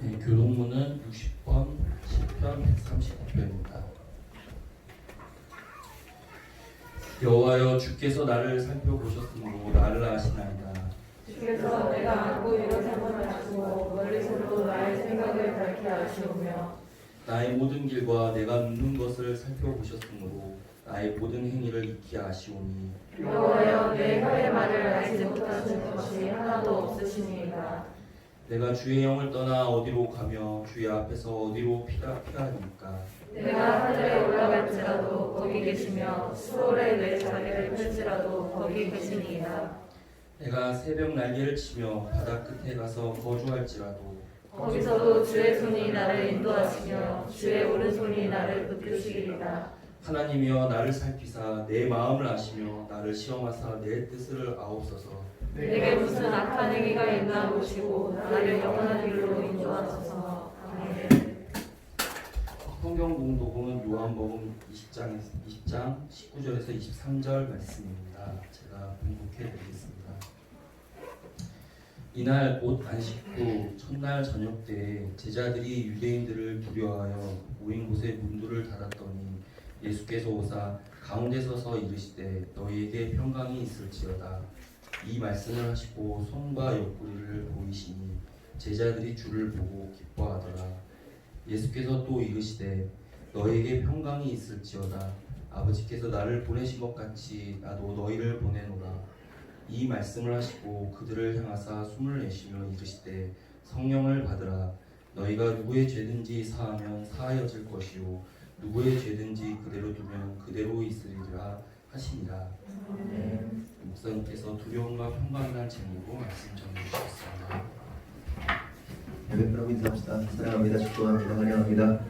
네, 교동문은 60번 10편 139편입니다. 여호와여, 주께서 나를 살펴보셨으므로 나를 아시나이다. 주께서 내가 안고 일어섬을 아시고 멀리서도 나의 생각을 밝게 아시오며 나의 모든 길과 내가 눕는 것을 살펴보셨으므로 나의 모든 행위를 익히 아시오니 여호와여, 내 혀의 말을 알지 못하신 것이 하나도 없으시니이다. 내가 주의 영을 떠나 어디로 가며 주의 앞에서 어디로 피하리까. 내가 하늘에 올라갈지라도 거기 계시며 수월에 내 자리를 펼지라도 거기 계시니이다. 내가 새벽 날개를 치며 바다 끝에 가서 거주할지라도 거기서도 주의 손이 나를 인도하시며 주의 오른손이 나를 붙드시리이다. 하나님이여, 나를 살피사 내 마음을 아시며 나를 시험하사 내 뜻을 아옵소서. 내게 무슨 악한 행위가 있나 보시고 나를 영원한 길로 인도하소서. 아멘. 성경 공독은 요한복음 20장 19절에서 23절 말씀입니다. 제가 봉독해 드리겠습니다. 이날 곧 안식 후 첫날 저녁 때에 제자들이 유대인들을 두려워하여 모인 곳에 문들을 닫았더니 예수께서 오사 가운데 서서 이르시되 너희에게 평강이 있을지어다. 이 말씀을 하시고 손과 옆구리를 보이시니 제자들이 주를 보고 기뻐하더라. 예수께서 또 이르시되 너희에게 평강이 있을지어다. 아버지께서 나를 보내신 것 같이 나도 너희를 보내노라. 이 말씀을 하시고 그들을 향하사 숨을 내쉬며 이르시되 성령을 받으라. 너희가 누구의 죄든지 사하면 사하여질 것이요 누구의 죄든지 그대로 두면 그대로 있으리라 하시니라. 목사님께서 두려움과 평강이라는 제목으로 말씀 전해주셨습니다. 여러분 인사합시다. 사랑합니다. 축복합니다. 환영합니다.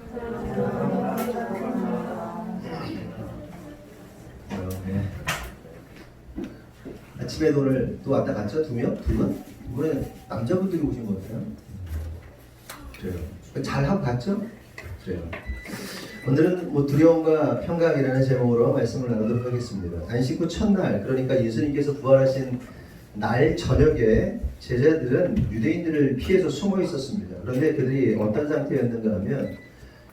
네. 아침에도 오늘 또 왔다 갔죠? 두 명? 두 분? 이번에 남자분들이 오신 것 같아요. 그래요. 잘하고 갔죠? 그래요. 오늘은 두려움과 평강이라는 제목으로 말씀을 나누도록 하겠습니다. 안식 후 첫날, 그러니까 예수님께서 부활하신 날 저녁에 제자들은 유대인들을 피해서 숨어 있었습니다. 그런데 그들이 어떤 상태였는가 하면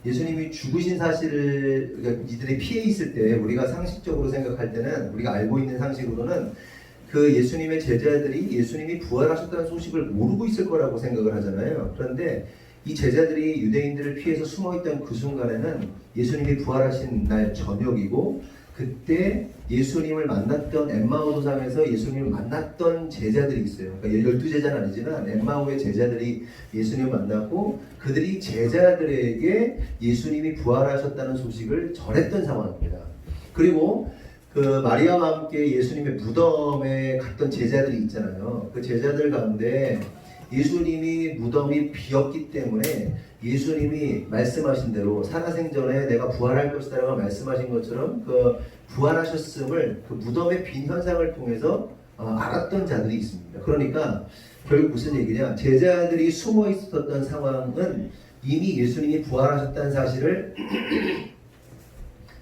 예수님이 죽으신 사실을, 그러니까 이들이 피해 있을 때 우리가 상식적으로 생각할 때는, 우리가 알고 있는 상식으로는 그 예수님의 제자들이 예수님이 부활하셨다는 소식을 모르고 있을 거라고 생각을 하잖아요. 그런데 이 제자들이 유대인들을 피해서 숨어있던 그 순간에는 예수님이 부활하신 날 저녁이고, 그때 예수님을 만났던 엠마오 도상에서 예수님을 만났던 제자들이 있어요. 그러니까 12제자는 아니지만 엠마오의 제자들이 예수님을 만났고, 그들이 제자들에게 예수님이 부활하셨다는 소식을 전했던 상황입니다. 그리고 그 마리아와 함께 예수님의 무덤에 갔던 제자들이 있잖아요. 그 제자들 가운데 예수님이 무덤이 비었기 때문에 예수님이 말씀하신 대로 살아생전에 내가 부활할 것이다 라고 말씀하신 것처럼 그 부활하셨음을 그 무덤의 빈 현상을 통해서 알았던 자들이 있습니다. 그러니까 결국 무슨 얘기냐, 제자들이 숨어 있었던 상황은 이미 예수님이 부활하셨다는 사실을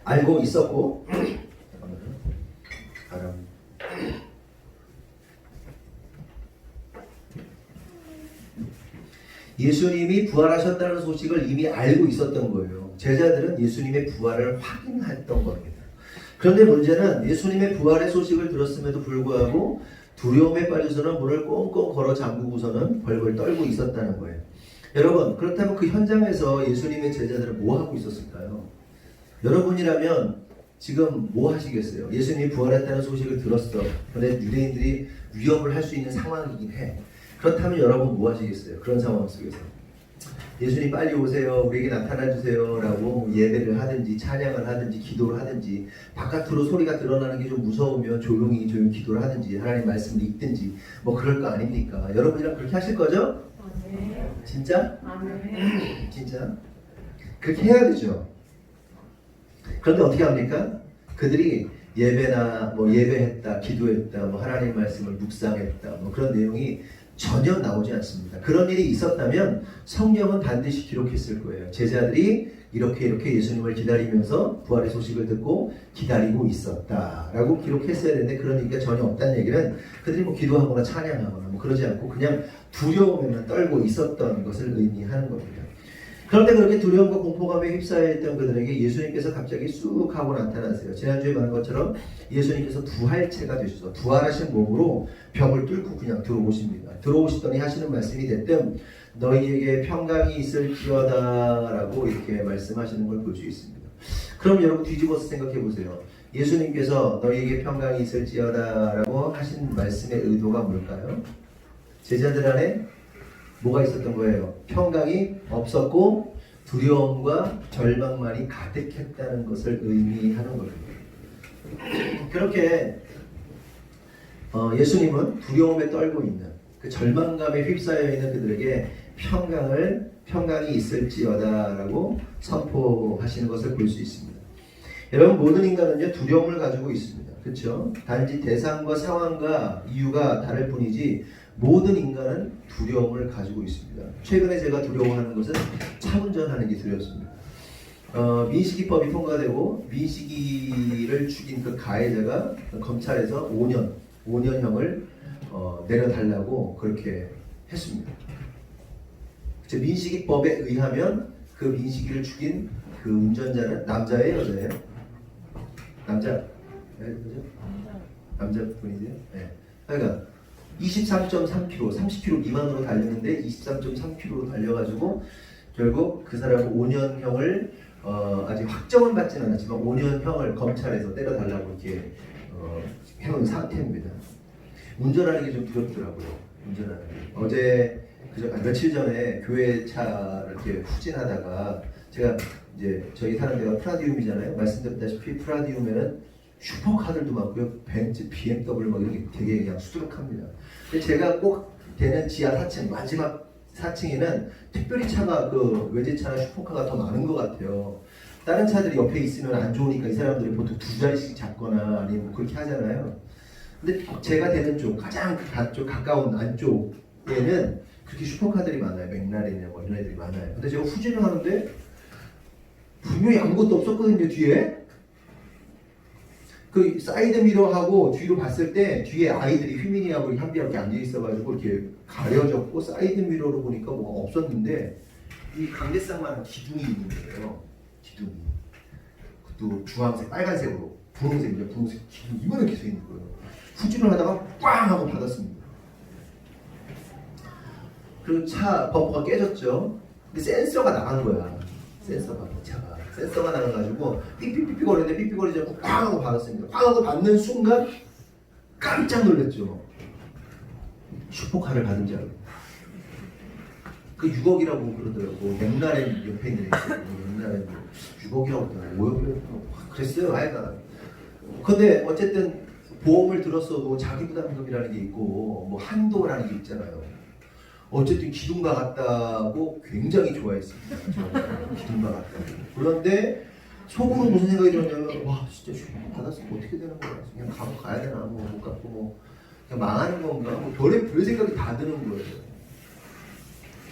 알고 있었고, 예수님이 부활하셨다는 소식을 이미 알고 있었던 거예요. 제자들은 예수님의 부활을 확인했던 겁니다. 그런데 문제는 예수님의 부활의 소식을 들었음에도 불구하고 두려움에 빠져서는 문을 꽁꽁 걸어 잠그고서는 벌벌 떨고 있었다는 거예요. 여러분, 그렇다면 그 현장에서 예수님의 제자들은 뭐 하고 있었을까요? 여러분이라면 지금 뭐 하시겠어요? 예수님이 부활했다는 소식을 들었어. 그런데 유대인들이 위협을 할 수 있는 상황이긴 해. 그렇다면 여러분 뭐 하시겠어요? 그런 상황 속에서 예수님 빨리 오세요, 우리에게 나타나주세요 라고 예배를 하든지 찬양을 하든지 기도를 하든지, 바깥으로 소리가 드러나는 게 좀 무서우면 조용히 기도를 하든지 하나님 말씀을 읽든지 뭐 그럴 거 아닙니까? 여러분이랑 그렇게 하실 거죠? 네. 진짜? 네. 진짜? 그렇게 해야 되죠. 그런데 어떻게 합니까? 그들이 예배나 예배했다, 기도했다, 하나님 말씀을 묵상했다, 그런 내용이 전혀 나오지 않습니다. 그런 일이 있었다면 성경은 반드시 기록했을 거예요. 제자들이 이렇게 예수님을 기다리면서 부활의 소식을 듣고 기다리고 있었다라고 기록했어야 되는데 그런 얘기가 전혀 없다는 얘기는 그들이 뭐 기도하거나 찬양하거나 뭐 그러지 않고 그냥 두려움에만 떨고 있었던 것을 의미하는 겁니다. 그런데 그렇게 두려움과 공포감에 휩싸여 있던 그들에게 예수님께서 갑자기 쑥 하고 나타나세요. 지난주에 말한 것처럼 예수님께서 부활체가 되셔서 부활하신 몸으로 벽을 뚫고 그냥 들어오십니다. 들어오시더니 하시는 말씀이 됐든 너희에게 평강이 있을지어다 라고 이렇게 말씀하시는 걸 볼 수 있습니다. 그럼 여러분 뒤집어서 생각해 보세요. 예수님께서 너희에게 평강이 있을지어다 라고 하신 말씀의 의도가 뭘까요? 제자들 안에 뭐가 있었던 거예요? 평강이 없었고 두려움과 절망만이 가득했다는 것을 의미하는 겁니다. 그렇게 예수님은 두려움에 떨고 있는 그 절망감에 휩싸여 있는 그들에게 평강이 있을지어다라고 선포하시는 것을 볼 수 있습니다. 여러분 모든 인간은요 두려움을 가지고 있습니다. 그렇죠? 단지 대상과 상황과 이유가 다를 뿐이지 모든 인간은 두려움을 가지고 있습니다. 최근에 제가 두려워하는 것은 차 운전하는 게 두렵습니다. 민식이법이 통과되고 민식이를 죽인 그 가해자가 검찰에서 5년형을 내려달라고 그렇게 했습니다. 민식이법에 의하면 그 민식이를 죽인 그 운전자는 남자예요, 여자예요? 남자분이세요? 네. 그러니까 23.3km, 30km 미만으로 달렸는데 23.3km로 달려가지고 결국 그 사람은 5년형을 아직 확정은 받지는 않았지만 5년형을 검찰에서 때려달라고 이렇게 해놓은 상태입니다. 운전하는 게 좀 두렵더라고요. 운전하는 게. 며칠 전에 교회 차를 이렇게 후진하다가 제가 이제 저희 사는 데가 프라디움이잖아요. 말씀드렸다시피 프라디움에는 슈퍼카들도 많고요. 벤츠, BMW 막 이렇게 되게 그냥 수두룩합니다. 근데 제가 꼭 되는 지하 4층 마지막 4층에는 특별히 차가 그 외제차나 슈퍼카가 더 많은 것 같아요. 다른 차들이 옆에 있으면 안 좋으니까 이 사람들이 보통 두 자리씩 잡거나 아니면 그렇게 하잖아요. 근데 제가 되는 쪽 가장 가까운 안쪽에는 그렇게 슈퍼카들이 많아요. 맥라렌이나 뭐 이런 애들이 많아요. 근데 제가 후진을 하는데 분명히 아무것도 없었거든요. 뒤에 그 사이드 미러하고 뒤로 봤을 때 뒤에 아이들이 휘민이하고 현비하고 이렇게 앉아 있어가지고 이렇게 가려졌고 사이드 미러로 보니까 뭐가 없었는데 이 강대상만한 기둥이 있는 거예요. 기둥이 그것도 주황색, 빨간색으로 분홍색이죠. 분홍색 기둥 이만하게 서 있는 거예요. 후진을 하다가 꽝 하고 받았습니다. 그리고 차 범퍼가 깨졌죠. 근데 센서가 나간 거야. 센서가 나가가지고 삐삐삐삐 거리는데 삐삐거리지 않고 꽝 하고 받았습니다. 꽝 하고 받는 순간 깜짝 놀랐죠. 슈퍼카를 받은 줄 알고. 그 6억이라고 그러더라고. 맥라렌 옆에 있는 맥라렌 6억이라고 그러더라고. 5억이라고 그랬어요. 하여간. 근데 어쨌든 보험을 들었어도 자기부담금이라는 게 있고 뭐 한도라는 게 있잖아요. 어쨌든 기둥과 같다고 굉장히 좋아했습니다. 기둥과 같다고. 그런데 속으로 무슨 생각이 들었냐면 와 진짜 슈퍼 받았으면 어떻게 되는 거야. 그냥 감옥 가야 되나 뭐 못 갖고 뭐 그냥 망하는 건가 뭐 별 생각이 다 드는 거예요.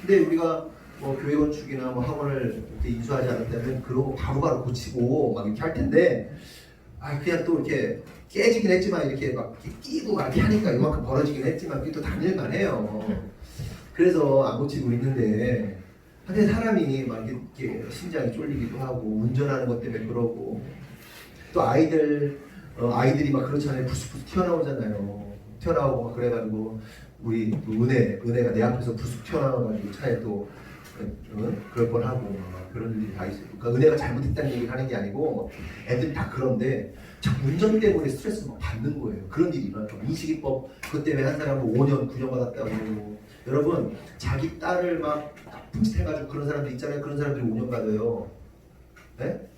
근데 우리가 뭐 교회 건축이나 뭐 학원을 이렇게 인수하지 않았다면 그런 거 바로바로 고치고 막 이렇게 할 텐데 그냥 또 이렇게 깨지긴 했지만 이렇게 막 끼고 막 이렇게 하니까 이만큼 벌어지긴 했지만 그게 또 당일만 해요. 그래서 안 고치고 있는데 근데 사람이 막 이렇게 심장이 쫄리기도 하고 운전하는 것 때문에 그러고 또 아이들이 막 그렇잖아요. 부스부스 튀어나오잖아요. 튀어나오고 막 그래가지고 우리 은혜가 내 앞에서 부스 튀어나와가지고 차에 또 그럴 뻔하고 막 그런 일이 다 있어요. 그러니까 은혜가 잘못했다는 얘기를 하는 게 아니고 애들 다 그런데 자꾸 운전 때문에 스트레스 막 받는 거예요. 그런 일이 일어나요. 민식이법 그것 때문에 한 사람은 5년 구형 받았다고. 여러분 자기 딸을 막 나쁜 짓 해가지고 그런 사람들 있잖아요. 그런 사람들이 5년 받아요. 네?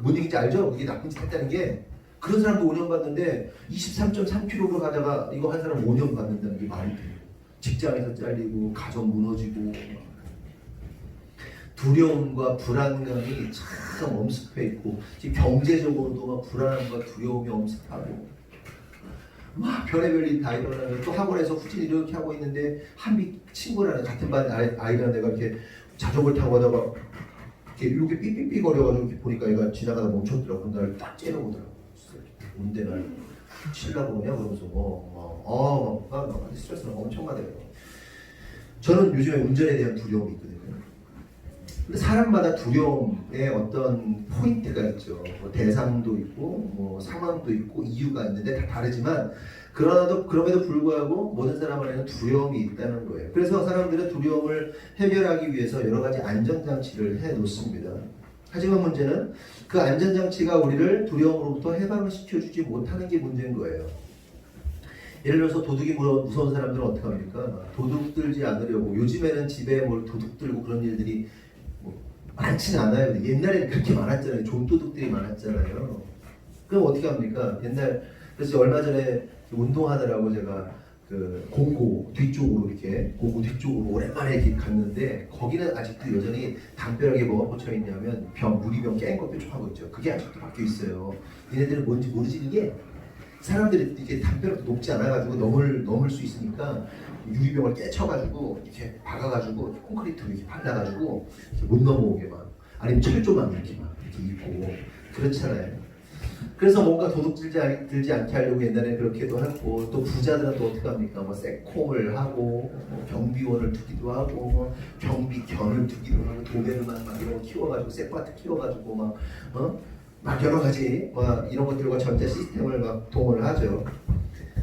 뭔 얘기인지 알죠? 그게 나쁜 짓 했다는 게 그런 사람도 5년 받는데 23.3km로 가다가 이거 한 사람 5년 받는다는 게 말이 돼요. 직장에서 잘리고 가정 무너지고 두려움과 불안감이 참 엄습해 있고 지금 경제적으로도 막 불안함과 두려움이 엄습하고 막 별의별 일이 다 일어나면 또 학원에서 후진 이렇게 하고 있는데 한비 친구라는 같은 반 아이랑 내가 이렇게 자전거를 타고 가다가 이렇게 삐삐삐 거려가지고 이렇게 보니까 얘가 지나가다 멈췄더라고. 나를 딱 째려보더라고. 뭔데 날 치려고 그러냐 그러면서 막 스트레스가 엄청 받아요. 저는 요즘에 운전에 대한 두려움이 있거든요. 근데 사람마다 두려움의 어떤 포인트가 있죠. 뭐 대상도 있고, 뭐 상황도 있고, 이유가 있는데 다 다르지만, 그럼에도 불구하고 모든 사람 안에는 두려움이 있다는 거예요. 그래서 사람들은 두려움을 해결하기 위해서 여러 가지 안전장치를 해 놓습니다. 하지만 문제는 그 안전장치가 우리를 두려움으로부터 해방을 시켜주지 못하는 게 문제인 거예요. 예를 들어서 도둑이 무서운 사람들은 어떻게 합니까? 도둑 들지 않으려고 요즘에는 집에 뭘 도둑 들고 그런 일들이 많지는 않아요. 옛날에는 그렇게 많았잖아요. 좀도둑들이 많았잖아요. 그럼 어떻게 합니까? 그래서 얼마 전에 운동하느라고 제가 그 공고 뒤쪽으로 오랜만에 이렇게 갔는데 거기는 아직도 여전히 담벼락에 뭐가 꽂혀 있냐면 유리병 깨인 것도 좀 하고 있죠. 그게 아직도 박혀 있어요. 얘네들은 뭔지 모르지. 이게 사람들이 이렇게 담벼락도 높지 않아가지고 넘을 수 있으니까 유리병을 깨쳐가지고 이렇게 박아가지고 콘크리트로 이렇게 발라가지고 이렇게 못 넘어오게 막 아니면 철조망 이렇게 입고 그렇잖아요. 그래서 뭔가 도둑 들지 않게 하려고 옛날에 그렇게도 하고 또 부자들은 또 어떻게 합니까? 뭐 세콤을 하고 뭐 경비원을 두기도 하고 뭐 경비견을 두기도 하고 도베르만 막 이런 거 키워가지고 세파트 키워가지고 막 여러 가지 막 이런 것들과 전자 시스템을 막 동원을 하죠.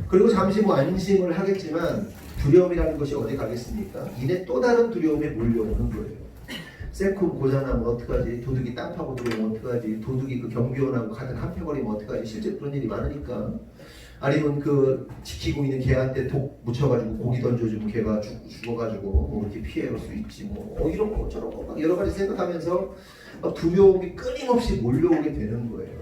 그리고 잠시 뭐 안심을 하겠지만 두려움이라는 것이 어디 가겠습니까? 이내 또 다른 두려움에 몰려오는 거예요. 셀프 고장나면 어떡하지? 도둑이 땅 파고 들어오면 어떡하지? 도둑이 그 경비원하고 같은 한패거리면 어떡하지? 실제 그런 일이 많으니까. 아니면 그 지키고 있는 개한테 독 묻혀가지고 고기 던져주면 개가 죽어가지고 뭐 이렇게 피해갈 수 있지 뭐 이런 거 저런 거 막 여러 가지 생각하면서 막 두려움이 끊임없이 몰려오게 되는 거예요.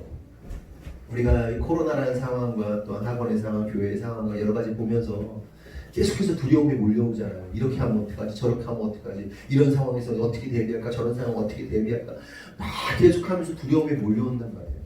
우리가 이 코로나라는 상황과 또 학원의 상황, 교회의 상황과 여러 가지 보면서 계속해서 두려움이 몰려오잖아요. 이렇게 하면 어떡하지? 저렇게 하면 어떡하지? 이런 상황에서 어떻게 대비할까? 저런 상황 어떻게 대비할까? 막 계속하면서 두려움이 몰려온단 말이에요.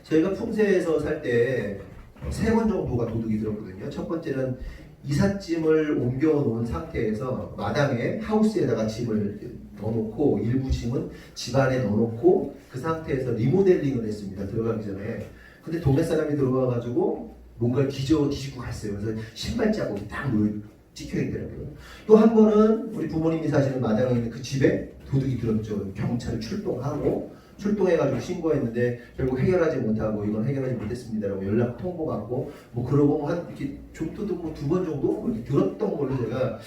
저희가 풍세에서 살 때 3번 정도가 도둑이 들었거든요. 첫 번째는 이삿짐을 옮겨놓은 상태에서 마당에 하우스에다가 짐을 넣어놓고 일부 짐은 집 안에 넣어놓고 그 상태에서 리모델링을 했습니다. 들어가기 전에. 근데 동네 사람이 들어와가지고 뭔가를 뒤집고 갔어요. 그래서 신발 자국이 딱 찍혀 있더라고요. 또 한 번은 우리 부모님이 사시는 마당에 있는 그 집에 도둑이 들었죠. 경찰 출동해가지고 신고했는데 결국 해결하지 못하고 이건 해결하지 못했습니다라고 연락 통보 받고 뭐 그러고 한 이렇게 좀도둑 뭐 2번 정도 이렇게 들었던 걸로 제가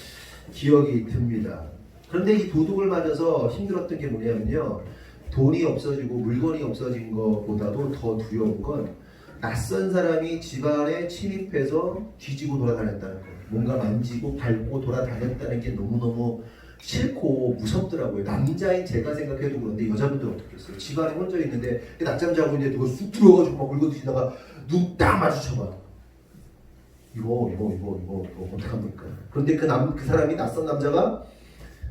기억이 듭니다. 그런데 이 도둑을 맞아서 힘들었던 게 뭐냐면요. 돈이 없어지고 물건이 없어진 것보다도 더 두려운 건 낯선 사람이 집안에 침입해서 뒤지고 돌아다녔다는 거예요. 뭔가 만지고 밟고 돌아다녔다는 게 너무너무 싫고 무섭더라고요. 남자인 제가 생각해도 그런데 여자분들은 어떻겠어요? 집안에 혼자 있는데 낮잠 자고 있는데 누가 쑥 들어와가지고 막 물건 뒤지다가 눈 딱 마주쳐봐. 이거 어떡합니까? 그런데 그 사람이 낯선 남자가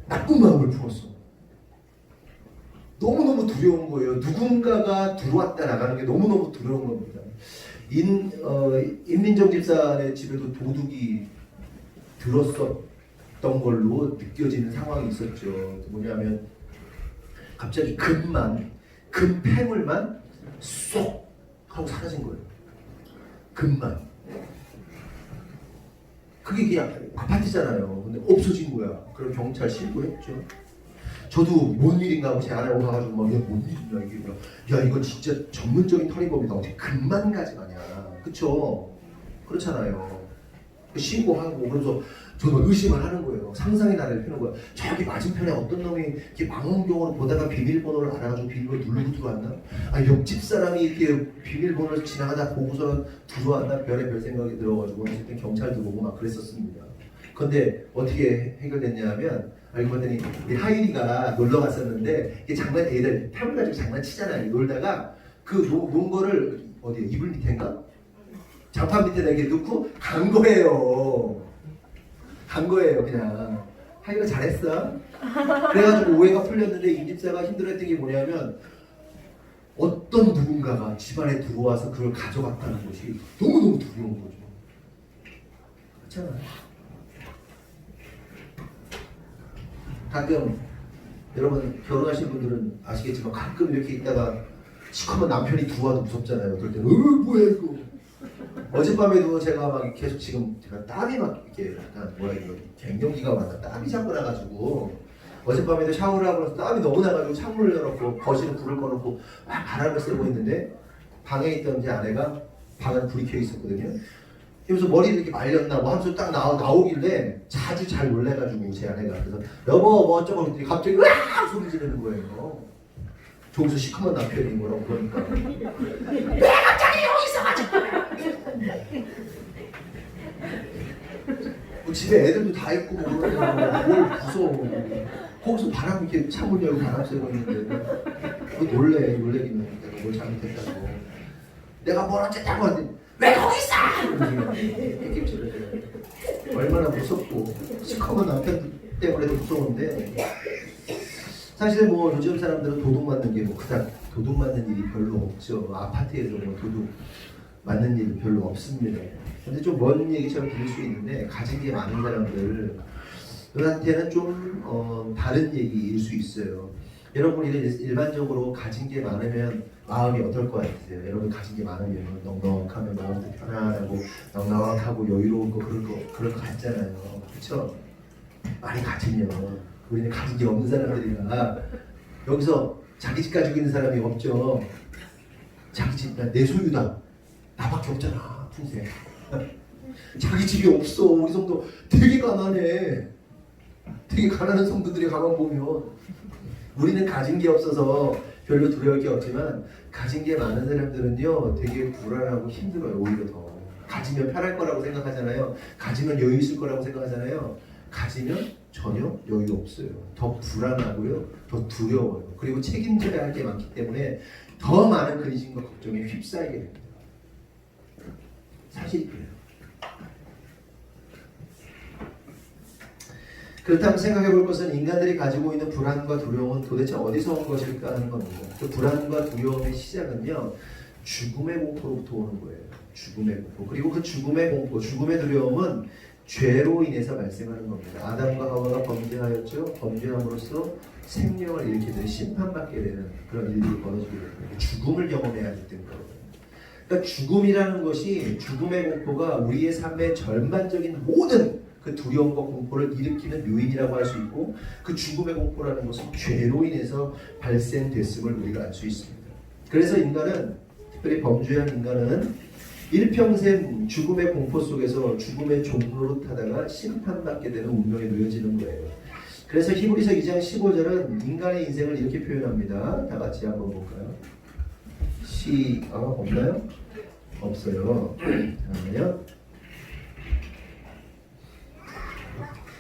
나쁜 마음을 품었어. 너무너무 두려운 거예요. 누군가가 들어왔다 나가는 게 너무너무 두려운 겁니다. 임민정 집사의 집에도 도둑이 들었었던 걸로 느껴지는 상황이 있었죠. 뭐냐면 갑자기 금패물만 쏙 하고 사라진 거예요. 금만. 그게 그냥 아파트잖아요. 근데 없어진 거야. 그럼 경찰 신고했죠. 저도 뭔 일인가 하고 제 아내하고 가가지고 막 뭔 일이냐 이게 야 이건 진짜 전문적인 털이범이다. 어떻게 금만 가져가냐. 그쵸? 그렇잖아요. 신고하고 그래서 저도 의심을 하는 거예요. 상상의 나래를 펴는 거예요. 저기 맞은편에 어떤 놈이 이렇게 망원경으로 보다가 비밀번호를 알아가지고 비밀번호 누르고 들어왔나? 아 옆집 사람이 이렇게 비밀번호를 지나가다 보고서는 들어왔나? 별의별 생각이 들어가지고 어쨌든 경찰도 보고 막 그랬었습니다. 근데 어떻게 해결됐냐 하면 알고 봤더니 하율이가 놀러 갔었는데 애들 펜을 가지고 장난치잖아요. 놀다가 그 놓은 거를 어디에 이불 밑에인가? 장판 밑에다 이렇게 넣고 간 거예요. 그냥. 하율이가 잘했어. 그래가지고 오해가 풀렸는데 이 집사가 힘들어했던 게 뭐냐면 어떤 누군가가 집안에 들어와서 그걸 가져갔다는 것이 너무너무 두려운 거죠. 그렇잖아요. 가끔 여러분 결혼하신 분들은 아시겠지만 가끔 이렇게 있다가 시커먼 남편이 들어와도 무섭잖아요. 어떨 때는 뭐야 이거. 어젯밤에도 제가 막 계속 지금 제가 땀이 막 이렇게 약간 뭐라 이거 갱년기가 와서 땀이 자꾸 나가지고 어젯밤에도 샤워를 하고 나서 땀이 너무 나가지고 창문을 열어놓고 거실에 불을 꺼놓고 막 바람을 쐬고 있는데 방에 있던 제 아내가 방 안에 불이 켜 있었거든요. 그래서 머리를 이렇게 말렸나 뭐 하면서 딱 나오길래 자주 잘 놀래가지고 제 아내가 그래서 여보 뭐 어쩌고 그랬더니 갑자기 으악 소리 지르는 거예요. 저기서 시커먼 남편이 뭐라고 그러니까 왜 갑자기 여기서 가지고 뭐 집에 애들도 다 있고 뭐 그러는데 뭘 무서워. 거기서 바람 이렇게 창문 열고 바람 쐬고 있는데 뭐 놀래기는 내가 뭘 잘못했다고 내가 뭘 어쨌다고 하는데 왜 거기 있어? 얼마나 무섭고 시커먼 남편 때문에도 무서운데 사실 뭐 요즘 사람들은 도둑 맞는 게 뭐 그닥 도둑 맞는 일이 별로 없죠. 아파트에서 뭐 도둑 맞는 일 별로 없습니다. 근데 좀 먼 얘기처럼 들릴 수 있는데 가진 게 많은 사람들한테는 좀 다른 얘기일 수 있어요. 여러분 일반적으로 가진 게 많으면 마음이 어떨 것 같으세요? 여러분 가진 게 많으면 넉넉하면 마음도 편안하고 넉넉하고 여유로운 거 그럴 것 같잖아요. 그렇죠? 많이 가지면 우리는 가진 게 없는 사람들이라 여기서 자기 집 가지고 있는 사람이 없죠. 자기 집 내 소유다. 나밖에 없잖아. 풍세. 자기 집이 없어. 우리 성도 되게 가난해. 되게 가난한 성도들이 가만 보면 우리는 가진 게 없어서 별로 두려울 게 없지만 가진 게 많은 사람들은요 되게 불안하고 힘들어요. 오히려 더 가지면 편할 거라고 생각하잖아요. 가지면 여유 있을 거라고 생각하잖아요. 가지면 전혀 여유 없어요. 더 불안하고요. 더 두려워요. 그리고 책임져야 할 게 많기 때문에 더 많은 근심과 걱정에 휩싸이게 됩니다. 사실이 그래요. 그렇다면 생각해 볼 것은 인간들이 가지고 있는 불안과 두려움은 도대체 어디서 온 것일까 하는 겁니다. 그 불안과 두려움의 시작은요 죽음의 공포로부터 오는 거예요. 죽음의 공포. 그리고 그 죽음의 공포, 죽음의 두려움은 죄로 인해서 발생하는 겁니다. 아담과 하와가 범죄하였죠. 범죄함으로써 생명을 잃게 되는 심판받게 되는 그런 일들이 벌어지게 됩니다. 죽음을 경험해야 하기 때문에. 그러니까 죽음이라는 것이 죽음의 공포가 우리의 삶의 전반적인 모든 그 두려움과 공포를 일으키는 요인이라고 할 수 있고 그 죽음의 공포라는 것은 죄로 인해서 발생됐음을 우리가 알 수 있습니다. 그래서 인간은 특별히 범죄한 인간은 일평생 죽음의 공포 속에서 죽음의 종로로 타다가 심판받게 되는 운명에 놓여지는 거예요. 그래서 히브리서 2장 15절은 인간의 인생을 이렇게 표현합니다. 다 같이 한번 볼까요? 없나요? 없어요. 잠깐만요.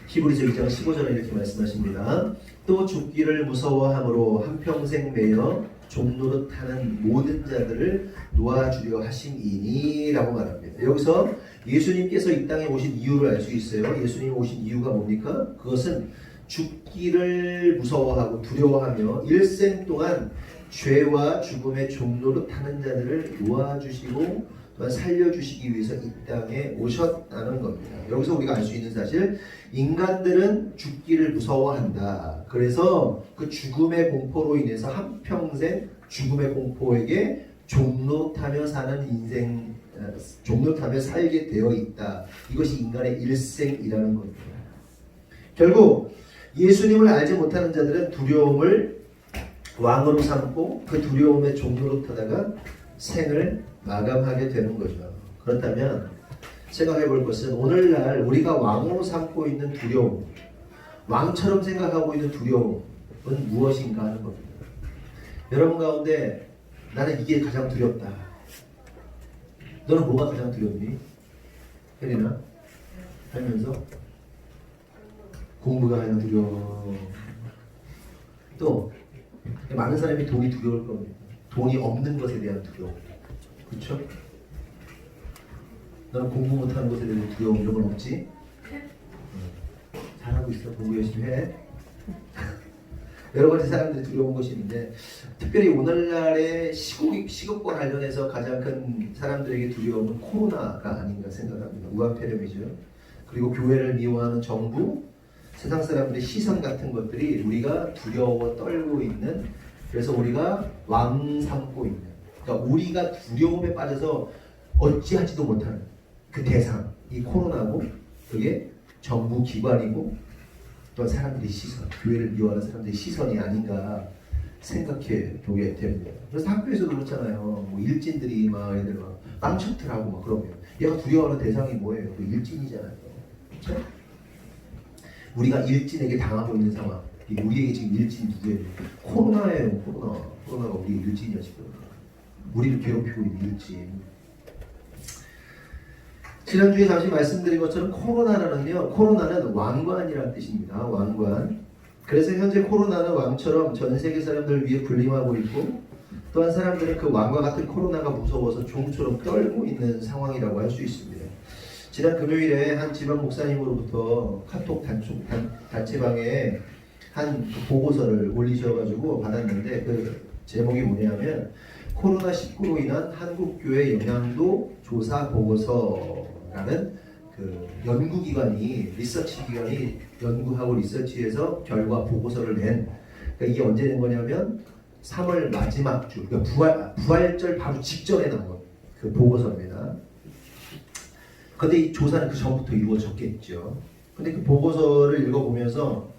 히브리서 2장 15절에 이렇게 말씀하십니다. 또 죽기를 무서워함으로 한평생 매여 종노릇하는 모든 자들을 놓아주려 하심이니 라고 말합니다. 여기서 예수님께서 이 땅에 오신 이유를 알 수 있어요. 예수님이 오신 이유가 뭡니까? 그것은 죽기를 무서워하고 두려워하며 일생 동안 죄와 죽음의 종노릇하는 자들을 놓아주시고 또한 살려주시기 위해서 이 땅에 오셨다는 겁니다. 여기서 우리가 알 수 있는 사실, 인간들은 죽기를 무서워한다. 그래서 그 죽음의 공포로 인해서 한평생 죽음의 공포에게 종노릇하며 사는 인생, 종노릇하며 살게 되어 있다. 이것이 인간의 일생이라는 겁니다. 결국 예수님을 알지 못하는 자들은 두려움을 왕으로 삼고 그 두려움에 종노릇하다가 생을 마감하게 되는 거죠. 그렇다면 생각해 볼 것은 오늘날 우리가 왕으로 삼고 있는 두려움, 왕처럼 생각하고 있는 두려움은 무엇인가 하는 겁니다. 여러분 가운데 나는 이게 가장 두렵다. 너는 뭐가 가장 두렵니? 혜린아? 살면서? 공부가 가장 두려워. 또 많은 사람이 돈이 두려울 겁니다. 돈이 없는 것에 대한 두려움. 그렇죠? 너는 공부 못하는 것에 대한 두려움 이런 건 없지? 잘하고 있어. 공부 열심히 해. 여러 가지 사람들이 두려운 것이 있는데 특별히 오늘날의 시국과 관련해서 가장 큰 사람들에게 두려움은 코로나가 아닌가 생각합니다. 우한 폐렴이죠. 그리고 교회를 미워하는 정부, 세상 사람들의 시선 같은 것들이 우리가 두려워 떨고 있는, 그래서 우리가 왕 삼고 있는, 그러니까 우리가 두려움에 빠져서 어찌하지도 못하는 그 대상, 이 코로나고, 그게 정부 기관이고 또 사람들의 시선, 교회를 미워하는 사람들의 시선이 아닌가 생각해 보게 됩니다. 그래서 학교에서도 그렇잖아요. 뭐 일진들이 막 애들 막 빵셔틀하고 막 그러면 얘가 두려워하는 대상이 뭐예요? 그 일진이잖아요. 그렇죠? 우리가 일진에게 당하고 있는 상황. 우리에게 지금 일진 누구예요? 코로나예요. 코로나가 우리 일진이야 지금. 우리를 괴롭히고 있는 일진. 지난주에 잠시 말씀드린 것처럼 코로나는 왕관이라는 뜻입니다. 왕관. 그래서 현재 코로나는 왕처럼 전 세계 사람들을 위해 군림하고 있고, 또한 사람들은 그 왕과 같은 코로나가 무서워서 종처럼 떨고 있는 상황이라고 할 수 있습니다. 지난 금요일에 한 지방 목사님으로부터 카톡 단체방에 한 보고서를 올리셔가지고 받았는데, 그 제목이 뭐냐면 코로나19로 인한 한국교회 영향도 조사 보고서라는 그 연구기관이, 리서치 기관이 연구하고 리서치해서 결과 보고서를 낸, 그러니까 이게 언제 된 거냐면 3월 마지막 주, 그러니까 부활절 바로 직전에 나온 그 보고서입니다. 근데 이 조사는 그 전부터 이루어졌겠죠. 근데 그 보고서를 읽어보면서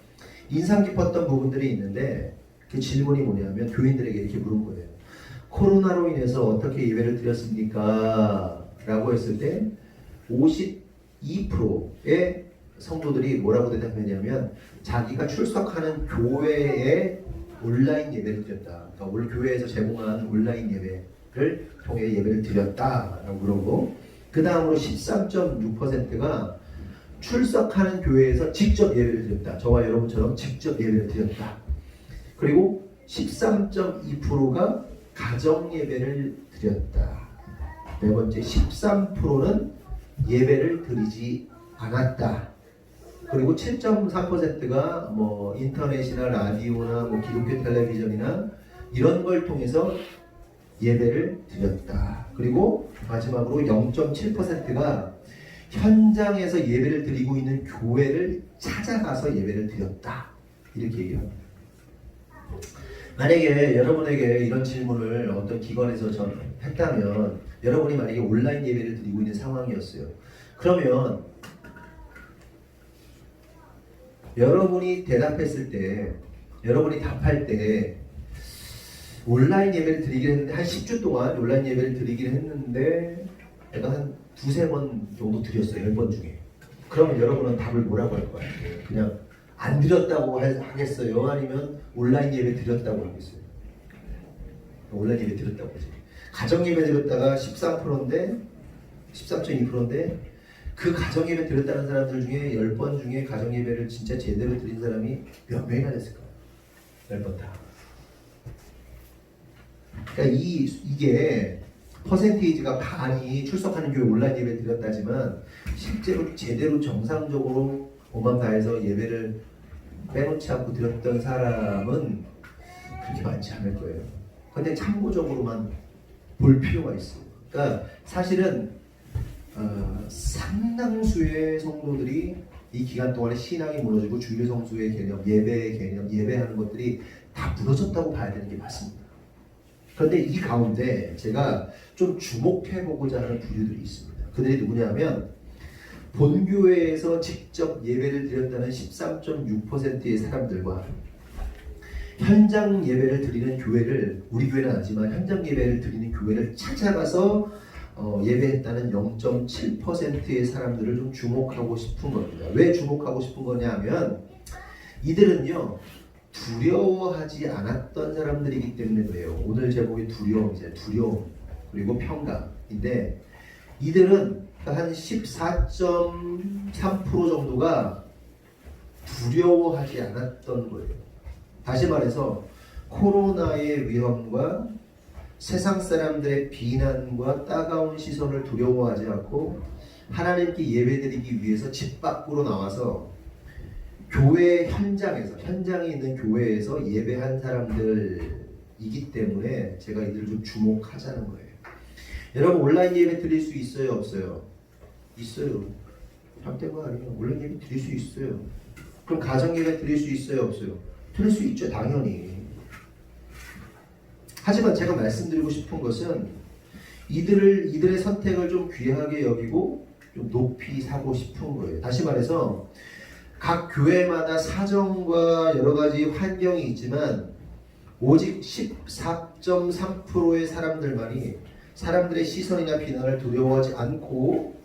인상 깊었던 부분들이 있는데, 그 질문이 뭐냐면 교인들에게 이렇게 물은 거예요. 코로나로 인해서 어떻게 예배를 드렸습니까? 라고 했을 때 52%의 성도들이 뭐라고 대답했냐면 자기가 출석하는 교회에 온라인 예배를 드렸다. 그러니까 올 교회에서 제공한 온라인 예배를 통해 예배를 드렸다라고 그러고, 그 다음으로 13.6%가 출석하는 교회에서 직접 예배를 드렸다. 저와 여러분처럼 직접 예배를 드렸다. 그리고 13.2%가 가정 예배를 드렸다. 네 번째, 13%는 예배를 드리지 않았다. 그리고 7.3%가 뭐 인터넷이나 라디오나 뭐 기독교 텔레비전이나 이런 걸 통해서 예배를 드렸다. 그리고 마지막으로 0.7%가 현장에서 예배를 드리고 있는 교회를 찾아가서 예배를 드렸다. 이렇게 얘기합니다. 만약에 여러분에게 이런 질문을 어떤 기관에서 했다면, 여러분이 만약에 온라인 예배를 드리고 있는 상황이었어요. 그러면 여러분이 대답했을 때, 여러분이 답할 때 온라인 예배를 드리긴 했는데, 한 10주 동안 온라인 예배를 드리긴 했는데 내가 한 두세 번 정도 드렸어요. 10번 중에. 그러면 여러분은 답을 뭐라고 할 것 같아요? 그냥 안 드렸다고 하겠어요? 아니면 온라인 예배 드렸다고 하겠어요? 온라인 예배 드렸다고 하죠. 가정 예배 드렸다가 13%인데 13.2%인데 그 가정 예배 드렸다는 사람들 중에 10번 중에 가정 예배를 진짜 제대로 드린 사람이 몇 명이나 됐을까요? 10번 다. 그러니까 이게 퍼센테이지가 반이 출석하는 교회 온라인 예배 드렸다지만 실제로 제대로 정상적으로 몸만 다해서 예배를 빼놓지 않고 드렸던 사람은 그렇게 많지 않을 거예요. 근데 참고적으로만 볼 필요가 있어요. 그러니까 사실은 상당수의 성도들이 이 기간 동안에 신앙이 무너지고 주일 성수의 개념, 예배의 개념, 예배하는 것들이 다 무너졌다고 봐야 되는 게 맞습니다. 그런데 이 가운데 제가 좀 주목해보고자 하는 부류들이 있습니다. 그들이 누구냐면 본교회에서 직접 예배를 드렸다는 13.6%의 사람들과 현장 예배를 드리는 교회를, 우리 교회는 아니지만 현장 예배를 드리는 교회를 찾아가서 예배했다는 0.7%의 사람들을 좀 주목하고 싶은 겁니다. 왜 주목하고 싶은 거냐면 이들은요 두려워하지 않았던 사람들이기 때문에 그래요. 오늘 제목이 두려움이죠. 두려움 그리고 평강인데, 이들은 한 14.3% 정도가 두려워하지 않았던 거예요. 다시 말해서 코로나의 위험과 세상 사람들의 비난과 따가운 시선을 두려워하지 않고 하나님께 예배드리기 위해서 집 밖으로 나와서 교회 현장에 있는 교회에서 예배한 사람들이기 때문에 제가 이들을 좀 주목하자는 거예요. 여러분 온라인 예배 드릴 수 있어요? 없어요? 있어요. 잠때가 아니면 온라인 예배 드릴 수 있어요. 그럼 가정예배 드릴 수 있어요, 없어요? 드릴 수 있죠, 당연히. 하지만 제가 말씀드리고 싶은 것은 이들의 선택을 좀 귀하게 여기고 좀 높이 사고 싶은 거예요. 다시 말해서 각 교회마다 사정과 여러 가지 환경이 있지만 오직 14.3%의 사람들만이 사람들의 시선이나 비난을 두려워하지 않고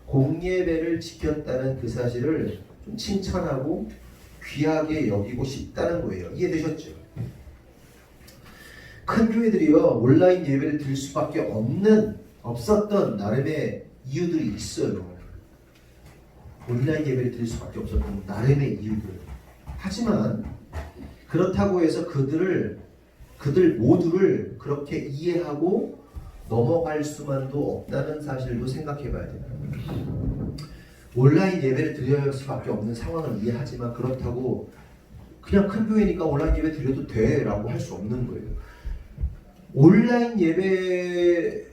공예배를 지켰다는 그 사실을 좀 칭찬하고 귀하게 여기고 싶다는 거예요. 이해되셨죠? 큰 교회들이요 온라인 예배를 드릴 수밖에 없었던 나름의 이유들이 있어요. 온라인 예배를 드릴 수밖에 없었던 나름의 이유들. 하지만 그렇다고 해서 그들 모두를 그렇게 이해하고 넘어갈 수만도 없다는 사실도 생각해 봐야 돼요. 온라인 예배를 드릴 수밖에 없는 상황을 이해하지만 그렇다고 그냥 큰 교회니까 온라인 예배 드려도 돼 라고 할 수 없는 거예요. 온라인 예배가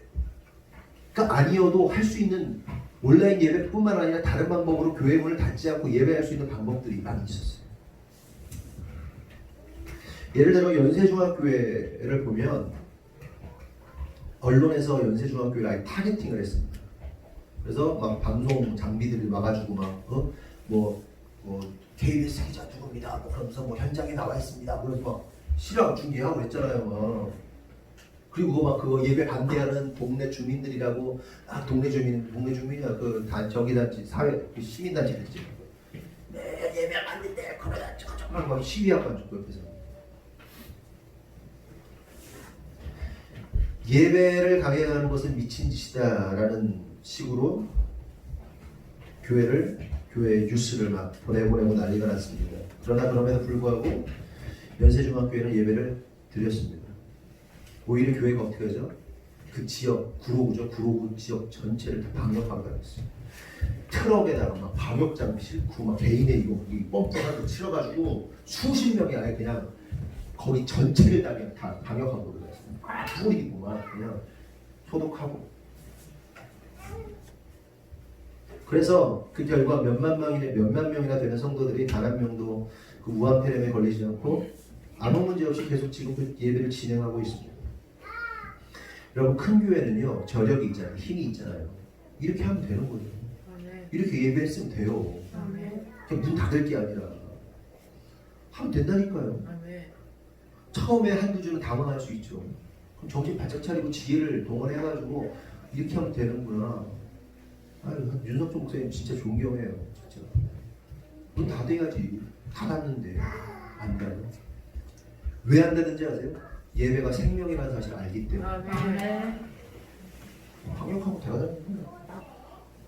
아니어도 할 수 있는 온라인 예배뿐만 아니라 다른 방법으로 교회 문을 닫지 않고 예배할 수 있는 방법들이 많이 있었어요. 예를 들어 연세중학교회를 보면 언론에서 연세중학교를 아예 타겟팅을 했습니다. 그래서 막 방송 장비들을 와가지고 KBS 기자 누구입니다. 그러면서 현장에 나와 있습니다. 그래서 막 실황 중계하고 그랬잖아요. 그리고 막 그거 예배 반대하는 동네 주민들이라고 동네 주민이야 그 정의단체 사회 그 시민단체겠지. 네 예배 안 된대 그러다 저거 막 시위하고 앉고 옆에서 예배를 강행하는 것은 미친 짓이다라는 식으로 교회 뉴스를 막 보내고 난리가 났습니다. 그러나 그럼에도 불구하고 연세중학교에는 예배를 드렸습니다. 오히려 교회가 어떻게 하죠? 그 지역, 구로구 지역 전체를 다 방역하고 다녔어요. 트럭에다가 막 방역장비 싣고 막 개인의 이거 펌프하고 치러가지고 수십 명이 아예 그냥 거기 전체를 다 그냥 다 방역하고 그랬어요. 뿌리고만 그냥 소독하고. 그래서 그 결과 몇만 명이나 되는 성도들이 단 한 명도 그 우한폐렴에 걸리지 않고 아무 문제 없이 계속 지금 그 예배를 진행하고 있습니다. 여러분 큰 교회는요 저력이 있잖아요. 힘이 있잖아요. 이렇게 하면 되는 거예요. 이렇게 예배했으면 돼요. 그냥 문 닫을 게 아니라 하면 된다니까요. 처음에 한두 주는 당황할 수 있죠. 그럼 정신 바짝 차리고 지혜를 동원해가지고 이렇게 하면 되는구나. 윤석준 목사님 진짜 존경해요. 진짜. 문 닫아야지. 다 닫는데 안 닫아. 왜 안 닫는지 아세요? 예배가 생명이라는 사실을 알기 때문에. 방역하고 대화하는 거야.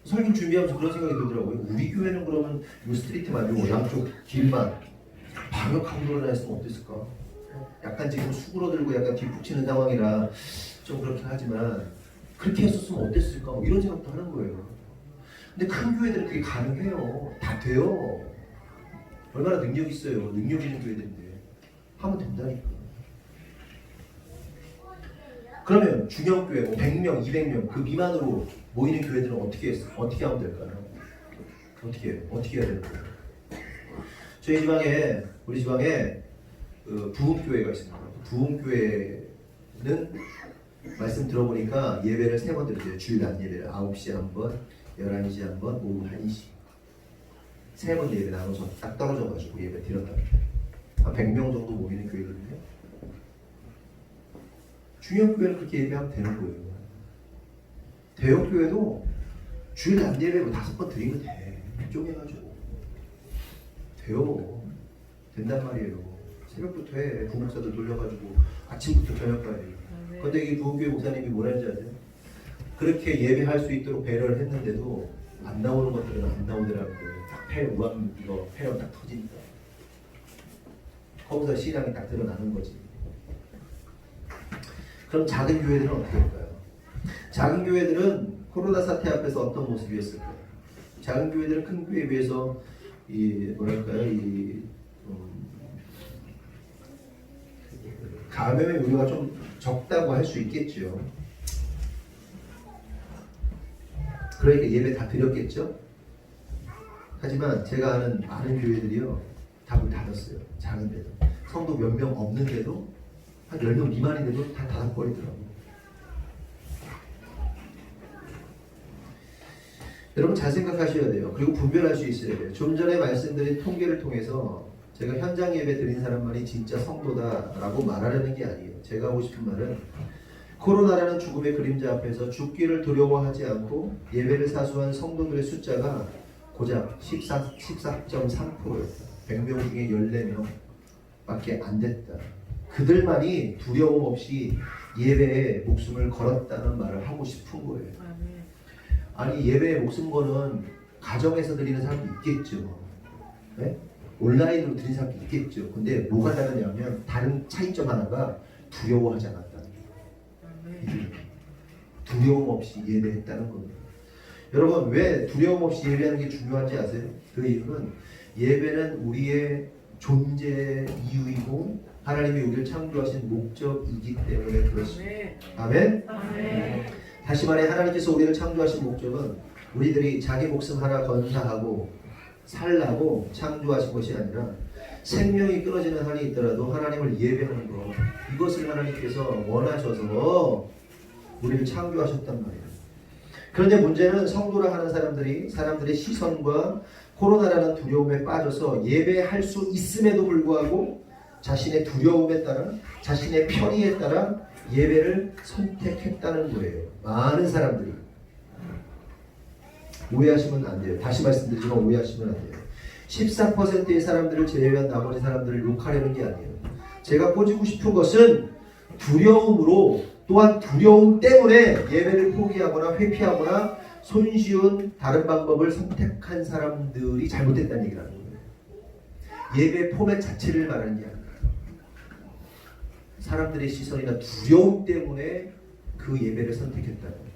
설교 준비하면서 그런 생각이 들더라고요. 우리 교회는 그러면 이 스트리트 말고 양쪽 길만 방역하고 돌아다녔으면 어땠을까? 약간 지금 수그러들고 약간 뒷북치는 상황이라 좀 그렇긴 하지만 그렇게 했었으면 어땠을까? 뭐 이런 생각도 하는 거예요. 근데 큰 교회들은 그게 가능해요. 다 돼요. 얼마나 능력 있어요. 능력 있는 교회들인데 하면 된다니까. 그러면 중형교회 100명, 200명 그 미만으로 모이는 교회들은 어떻게 하면 될까요? 어떻게 해야 될까요? 우리 지방에 그 부흥교회가 있습니다. 부흥교회는 말씀 들어보니까 예배를 3번 드려요. 주일 낮 예배를 9시에 한 번, 11시에 한 번, 오후 1시 3번 예배 나눠서 딱 떨어져가지고 예배 드렸답니다. 한 100명 정도 모이는 교회거든요. 중형교회는 그렇게 예배하면 되는 거예요. 대형교회도 주일 낮 예배 5번 드리면 돼. 쪼개가지고 돼요. 된단 말이에요. 새벽부터 해. 부목사들 돌려가지고 아침부터 저녁까지. 근데 이 부흥교회 목사님이 뭐라는지 아세요? 그렇게 예배할 수 있도록 배려를 했는데도 안 나오는 것들은 안 나오더라고요. 딱 폐렴 딱 터지니까. 거기서 신앙이 딱 드러나는 거지. 그럼 작은 교회들은 어떻게 할까요? 작은 교회들은 코로나 사태 앞에서 어떤 모습이었을까요? 작은 교회들은 큰 교회에 비해서 감염의 우려가 좀 적다고 할 수 있겠죠. 그러니까 예배 다 드렸겠죠. 하지만 제가 아는 많은 교회들이요 다 문 닫았어요. 작은데도. 성도 몇 명 없는데도 한 10명 미만인데도 다 닫아버리더라고요. 여러분 잘 생각하셔야 돼요. 그리고 분별할 수 있어야 돼요. 좀 전에 말씀드린 통계를 통해서 제가 현장 예배 드린 사람만이 진짜 성도다라고 말하려는 게 아니에요. 제가 하고 싶은 말은 코로나라는 죽음의 그림자 앞에서 죽기를 두려워하지 않고 예배를 사수한 성도들의 숫자가 고작 14.3%였다. 100명 중에 14명 밖에 안 됐다. 그들만이 두려움 없이 예배에 목숨을 걸었다는 말을 하고 싶은 거예요. 아니 예배에 목숨 거는 가정에서 드리는 사람도 있겠죠. 네? 온라인으로 드리는 사람도 있겠죠. 근데 뭐가 다르냐면 다른 차이점 하나가 두려워하지 않았다는 거예요. 두려움 없이 예배했다는 겁니다. 여러분 왜 두려움 없이 예배하는 게 중요한지 아세요? 그 이유는 예배는 우리의 존재 이유이고 하나님이 우리를 창조하신 목적이기 때문에 그렇습니다. 아멘? 아멘. 다시 말해 하나님께서 우리를 창조하신 목적은 우리들이 자기 목숨 하나 건사하고 살라고 창조하신 것이 아니라 생명이 끊어지는 한이 있더라도 하나님을 예배하는 것, 이것을 하나님께서 원하셔서 우리를 창조하셨단 말이에요. 그런데 문제는 성도라 하는 사람들의 시선과 코로나라는 두려움에 빠져서 예배할 수 있음에도 불구하고 자신의 두려움에 따라 자신의 편의에 따라 예배를 선택했다는 거예요. 많은 사람들이. 오해하시면 안 돼요. 다시 말씀드리지만 오해하시면 안 돼요. 14%의 사람들을 제외한 나머지 사람들을 욕하려는 게 아니에요. 제가 꼬지고 싶은 것은 두려움으로, 또한 두려움 때문에 예배를 포기하거나 회피하거나 손쉬운 다른 방법을 선택한 사람들이 잘못됐다는 얘기를 하는 거예요. 예배 포맷 자체를 말하는 게 아니라 사람들의 시선이나 두려움 때문에 그 예배를 선택했다는 거예요.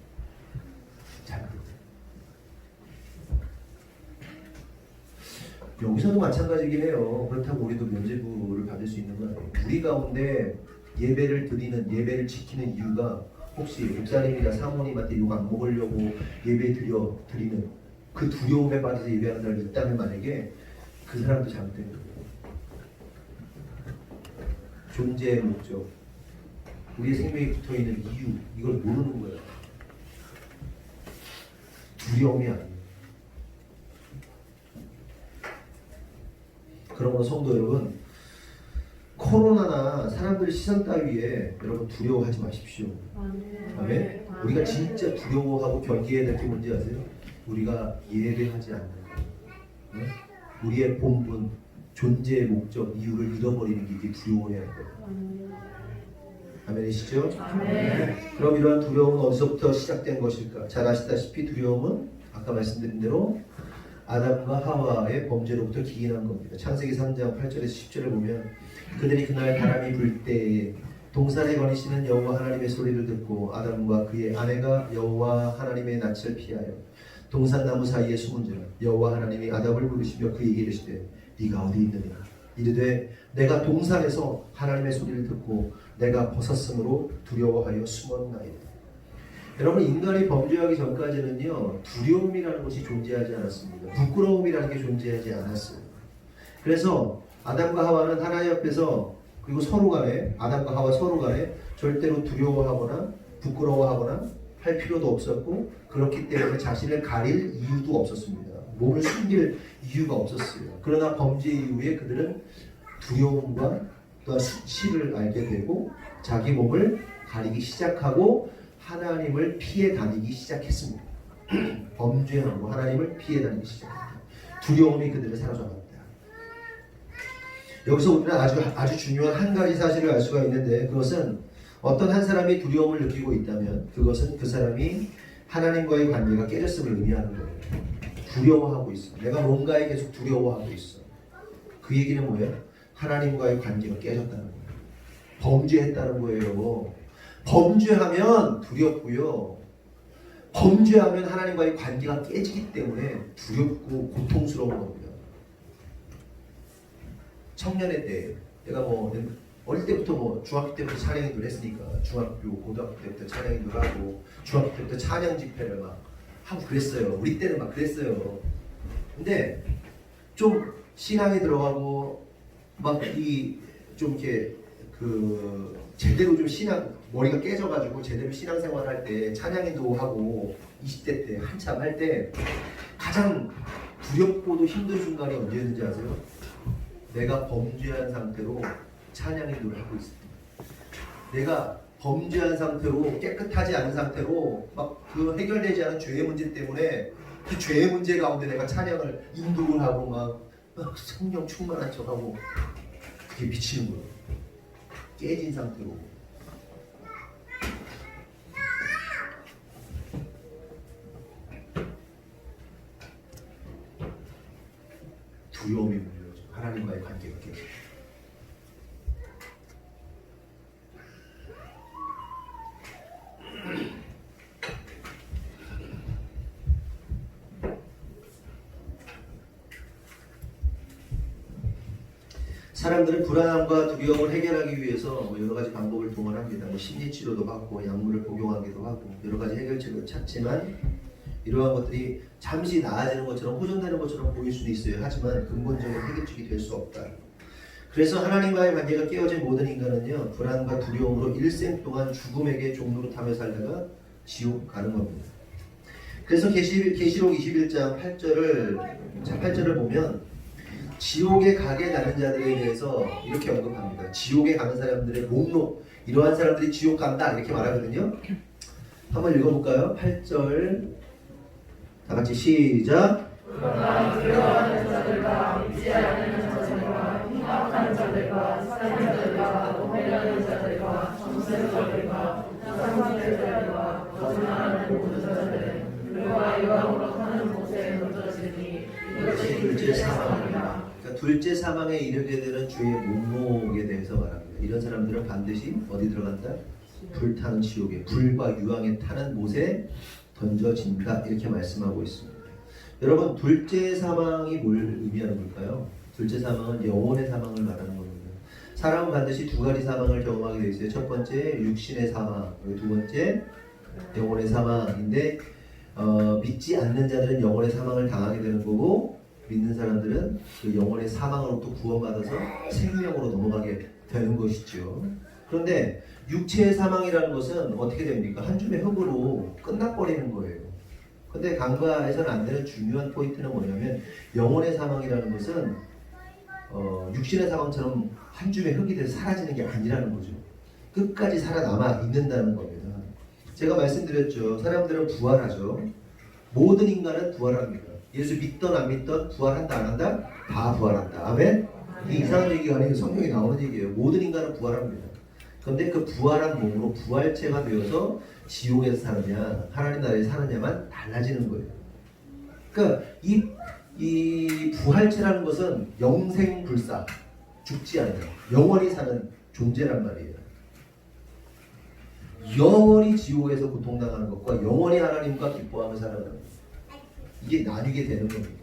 잘못됐어요. 여기서도 마찬가지긴 해요. 그렇다고 우리도 면죄부를 받을 수 있는 건 아니에요. 우리 가운데 예배를 드리는, 예배를 지키는 이유가 혹시 목사님이나 사모님한테 욕 안 먹으려고 예배 드리는 그 두려움에 빠져서 예배하는 사람이 있다면 만약에 그 사람도 잘못된 거예요. 존재의 목적, 우리의 생명이 붙어있는 이유, 이걸 모르는 거예요. 두려움이 아니에요. 그러므로 성도 여러분, 코로나나 사람들의 시선 따위에 여러분 두려워하지 마십시오. 아멘. 우리가 진짜 두려워하고 경계해야 될 게 뭔지 아세요? 우리가 예배하지 않는 거. 네? 우리의 본분, 존재의 목적, 이유를 잃어버리는 게 이게 두려워해야 할 거예요. 아멘이시죠? 아멘. 그럼 이러한 두려움은 어디서부터 시작된 것일까? 잘 아시다시피 두려움은 아까 말씀드린 대로 아담과 하와의 범죄로부터 기인한 겁니다. 창세기 3장 8절에서 10절을 보면 그들이 그날 바람이 불 때에 동산에 거니시는 여호와 하나님의 소리를 듣고 아담과 그의 아내가 여호와 하나님의 낯을 피하여 동산나무 사이에 숨은지라 여호와 하나님이 아담을 부르시며 그에게 이르시되 네가 어디 있느냐 이르되 내가 동산에서 하나님의 소리를 듣고 내가 벗었으므로 두려워하여 숨었나이다. 여러분 인간이 범죄하기 전까지는요 두려움이라는 것이 존재하지 않았습니다. 부끄러움이라는 게 존재하지 않았어요. 그래서 아담과 하와는 하나님 앞에서 그리고 서로 간에 아담과 하와 서로 간에 절대로 두려워하거나 부끄러워하거나 할 필요도 없었고 그렇기 때문에 자신을 가릴 이유도 없었습니다. 몸을 숨길 이유가 없었어요. 그러나 범죄 이후에 그들은 두려움과 또한 수치를 알게 되고 자기 몸을 가리기 시작하고 하나님을 피해 다니기 시작했습니다. 범죄하고 하나님을 피해 다니기 시작했다. 두려움이 그들을 사로잡았다. 여기서 우리는 아주 중요한 한 가지 사실을 알 수가 있는데 그것은 어떤 한 사람이 두려움을 느끼고 있다면 그것은 그 사람이 하나님과의 관계가 깨졌음을 의미하는 거예요. 두려워하고 있어. 내가 뭔가에 계속 두려워하고 있어. 그 얘기는 뭐예요? 하나님과의 관계가 깨졌다는 거예요. 범죄했다는 거예요. 범죄하면 두렵고요. 범죄하면 하나님과의 관계가 깨지기 때문에 두렵고 고통스러운 겁니다. 청년의 때, 내가 어릴 때부터 중학교 때부터 찬양인도를 했으니까 중학교, 고등학교 때부터 찬양인도를 하고 중학교 때부터 찬양 집회를 막 하고 그랬어요. 우리 때는 막 그랬어요. 근데 좀 신앙에 들어가고 막 이 좀 이렇게 그 제대로 좀 신앙 머리가 깨져가지고 제대로 신앙생활 할 때 찬양인도 하고 20대 때 한참 할 때 가장 두렵고도 힘든 순간이 언제였는지 아세요? 내가 범죄한 상태로 찬양인도를 하고 있습니다. 내가 범죄한 상태로 깨끗하지 않은 상태로 막 그 해결되지 않은 죄의 문제 때문에 그 죄의 문제 가운데 내가 찬양을 인도를 하고 막 성령 충만한 척하고 그게 미치는 거예요. 깨진 상태로. 두려움이 물려져. 하나님과의 관계가 깨져. 사람들은 불안함과 두려움을 해결하기 위해서 여러 가지 방법을 동원합니다. 심리 치료도 받고 약물을 복용하기도 하고 여러 가지 해결책을 찾지만 이러한 것들이 잠시 나아지는 것처럼 호전되는 것처럼 보일 수도 있어요. 하지만 근본적인 해결책이 될 수 없다. 그래서 하나님과의 관계가 깨어진 모든 인간은요, 불안과 두려움으로 일생 동안 죽음에게 종로로 타며 살다가 지옥 가는 겁니다. 그래서 계시록 21장 8절을 보면 지옥에 가게 되는 자들에 대해서 이렇게 언급합니다. 지옥에 가는 사람들의 목록, 이러한 사람들이 지옥 간다 이렇게 말하거든요. 한번 읽어볼까요? 8절 다 같이 시작. 그러나 두려워하는 자들과 믿지 않는 자들과 흉악한 자들과 살인자들과 오해하는 자들과 정죄자들과 상상자들과 거짓말하는 모든 자들은 그와 유황으로 하는 못에 던져지니 이것이 둘째 사망입니다. 그러니까 둘째 사망에 이르게 되는 죄의 목록에 대해서 말합니다. 이런 사람들은 반드시 어디 들어간다? 불타는 지옥에, 불과 유황에 타는 못에 던져진다 이렇게 말씀하고 있습니다. 여러분, 둘째 사망이 뭘 의미하는 걸까요? 둘째 사망은 영혼의 사망을 말하는 겁니다. 사람은 반드시 두 가지 사망을 경험하게 되어 있어요. 첫 번째 육신의 사망, 그리고 두 번째 영혼의 사망인데 믿지 않는 자들은 영혼의 사망을 당하게 되는 거고 믿는 사람들은 그 영혼의 사망으로부터 구원받아서 생명으로 넘어가게 되는 것이죠. 그런데 육체의 사망이라는 것은 어떻게 됩니까? 한 줌의 흙으로 끝나버리는 거예요. 근데 간과해서는 안 되는 중요한 포인트는 뭐냐면 영혼의 사망이라는 것은 육신의 사망처럼 한 줌의 흙이 돼서 사라지는 게 아니라는 거죠. 끝까지 살아남아 있는다는 겁니다. 제가 말씀드렸죠. 사람들은 부활하죠. 모든 인간은 부활합니다. 예수 믿던 안 믿던 부활한다 안 한다? 다 부활한다. 아멘? 이 이상한 얘기가 아니고 성경에 나오는 얘기예요. 모든 인간은 부활합니다. 그런데 그 부활한 몸으로 부활체가 되어서 지옥에서 사느냐 하나님 나라에 사느냐만 달라지는 거예요. 그러니까 이 부활체라는 것은 영생불사, 죽지 않는 영원히 사는 존재란 말이에요. 영원히 지옥에서 고통당하는 것과 영원히 하나님과 기뻐하며 살아가는 것, 이게 나뉘게 되는 겁니다.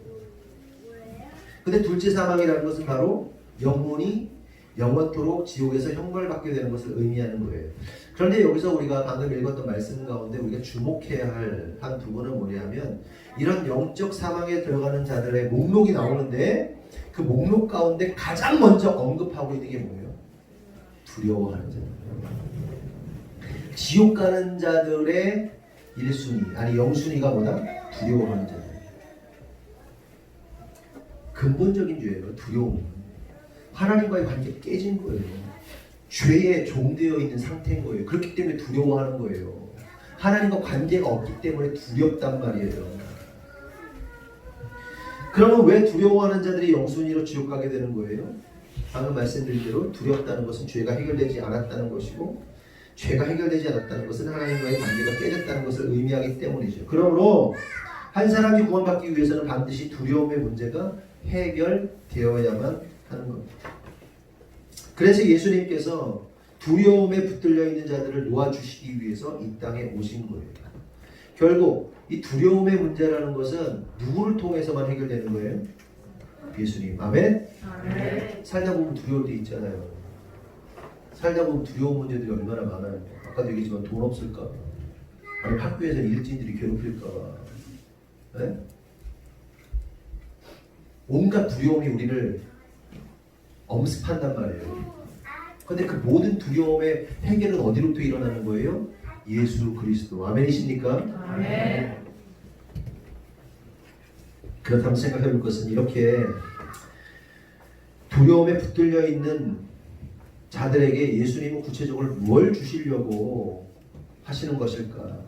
근데 둘째 사망이라는 것은 바로 영혼이 영원토록 지옥에서 형벌받게 되는 것을 의미하는 거예요. 그런데 여기서 우리가 방금 읽었던 말씀 가운데 우리가 주목해야 할 한 두 번은 뭐냐면 이런 영적 사망에 들어가는 자들의 목록이 나오는데 그 목록 가운데 가장 먼저 언급하고 있는 게 뭐예요? 두려워하는 자들. 지옥 가는 자들의 1순위 아니 영순위가 뭐다? 두려워하는 자들. 근본적인 죄예요. 두려움. 하나님과의 관계가 깨진 거예요. 죄에 종되어 있는 상태인 거예요. 그렇기 때문에 두려워하는 거예요. 하나님과 관계가 없기 때문에 두렵단 말이에요. 그러면 왜 두려워하는 자들이 영순위로 지옥 가게 되는 거예요? 방금 말씀드린 대로 두렵다는 것은 죄가 해결되지 않았다는 것이고 죄가 해결되지 않았다는 것은 하나님과의 관계가 깨졌다는 것을 의미하기 때문이죠. 그러므로 한 사람이 구원받기 위해서는 반드시 두려움의 문제가 해결되어야만 하는 겁니다. 그래서 예수님께서 두려움에 붙들려 있는 자들을 놓아주시기 위해서 이 땅에 오신 거예요. 결국 이 두려움의 문제라는 것은 누구를 통해서만 해결되는 거예요? 예수님. 아멘? 아멘. 살다 보면 두려울 때 있잖아요. 살다 보면 두려운 문제들이 얼마나 많아요. 아까도 얘기했지만 돈 없을까 봐, 아니 학교에서 일진들이 괴롭힐까 봐, 네? 온갖 두려움이 우리를 엄습한단 말이에요. 근데 그 모든 두려움의 해결은 어디로부터 일어나는 거예요? 예수 그리스도. 아멘이십니까? 아멘. 그렇다면 생각해 볼 것은 이렇게 두려움에 붙들려 있는 자들에게 예수님은 구체적으로 뭘 주시려고 하시는 것일까?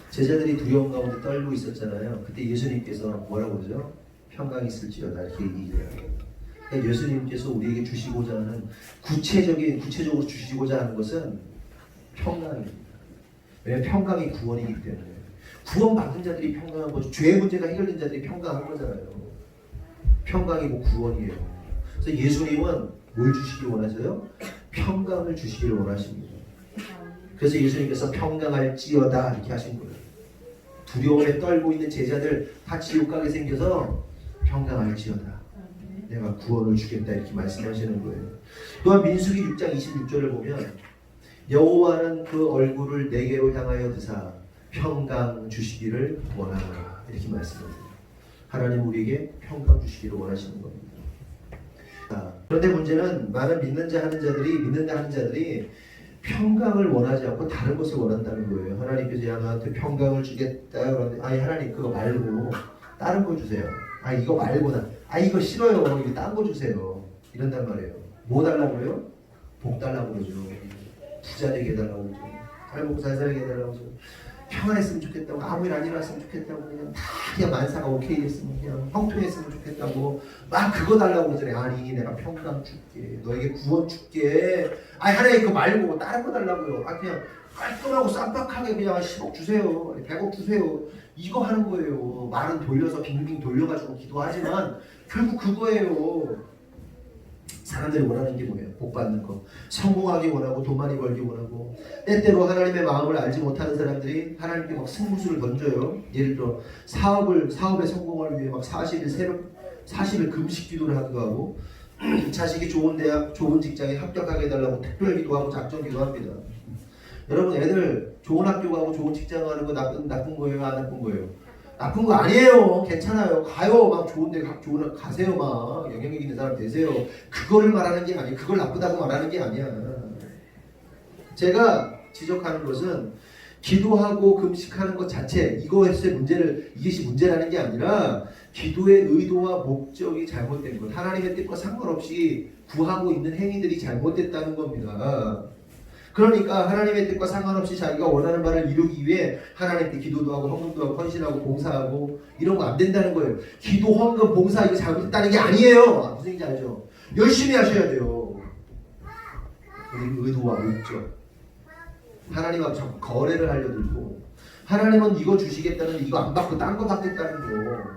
제자들이 두려움 가운데 떨고 있었잖아요. 그때 예수님께서 뭐라고 그러죠? 평강이 있을지어다 이렇게 얘기해요. 그러니까 예수님께서 우리에게 주시고자 하는 구체적으로 주시고자 하는 것은 평강입니다. 왜냐하면 평강이 구원이기 때문에. 구원받은 자들이 평강한 거죠. 죄의 문제가 해결된 자들이 평강한 거잖아요. 평강이고 구원이에요. 그래서 예수님은 뭘 주시길 원하세요? 평강을 주시길 원하십니다. 그래서 예수님께서 평강할지어다 이렇게 하신 거예요. 두려움에 떨고 있는 제자들 다 지옥 가게 생겨서 평강할지어다. 내가 구원을 주겠다 이렇게 말씀하시는 거예요. 또한 민수기 6장 26절을 보면 여호와는 그 얼굴을 내게로 향하여 드사 평강 주시기를 원하노라 이렇게 말씀합니다. 하나님 우리에게 평강 주시기를 원하시는 겁니다. 그런데 문제는 많은 믿는다 하는 자들이 평강을 원하지 않고 다른 것을 원한다는 거예요. 하나님께서 나한테 평강을 주겠다 그러는데 아니 하나님 그거 말고 다른 거 주세요. 아 이거 말고나 이거 싫어요. 이거 딴 거 주세요. 이런단 말이에요. 뭐 달라고 그래요? 복 달라고 그러죠. 부자 되게 해달라고 그러죠. 잘 먹고 잘 살게 해달라고 그러죠. 평안했으면 좋겠다고 아무 일 안 일어났으면 좋겠다고 그냥 만사가 오케이 됐으면 그냥 형통했으면 좋겠다고 막 그거 달라고 그러잖아요. 아니 내가 평강 줄게 너에게 구원 줄게 아니 하나님 그거 말고 다른 거 달라고요. 그냥 깔끔하고 쌈박하게 그냥 10억 주세요 100억 주세요 이거 하는 거예요. 말은 돌려서 빙빙 돌려가지고 기도하지만 결국 그거예요. 사람들이 원하는 게 뭐예요? 복 받는 거. 성공하기 원하고 돈 많이 벌기 원하고 때때로 하나님의 마음을 알지 못하는 사람들이 하나님께 막 승부수를 던져요. 예를 들어 사업의 성공을 위해 막 40일 금식 기도를 하기도 하고 자식이 좋은 대학, 좋은 직장에 합격하게 해달라고 특별 기도하고 작전 기도합니다. 여러분 애들 좋은 학교 가고 좋은 직장 가는 거 나쁜 거예요? 안 나쁜 거예요? 나쁜 거 아니에요. 괜찮아요. 가요. 막 좋은데 가세요. 막 영향력 있는 사람 되세요. 그거를 말하는 게 아니에요. 그걸 나쁘다고 말하는 게 아니야. 제가 지적하는 것은 기도하고 금식하는 것 자체 이것의 이것이 문제라는 게 아니라 기도의 의도와 목적이 잘못된 것. 하나님의 뜻과 상관없이 구하고 있는 행위들이 잘못됐다는 겁니다. 그러니까 하나님의 뜻과 상관없이 자기가 원하는 바를 이루기 위해 하나님께 기도도 하고 헌금도 하고 헌신하고 봉사하고 이런 거 안 된다는 거예요. 기도, 헌금, 봉사 이거 잘못됐다는 게 아니에요. 무슨 얘기인지 알죠? 열심히 하셔야 돼요. 의도와 목적. 하나님하고 자꾸 거래를 하려 들고 하나님은 이거 주시겠다는데 이거 안 받고 딴 거 받겠다는 거.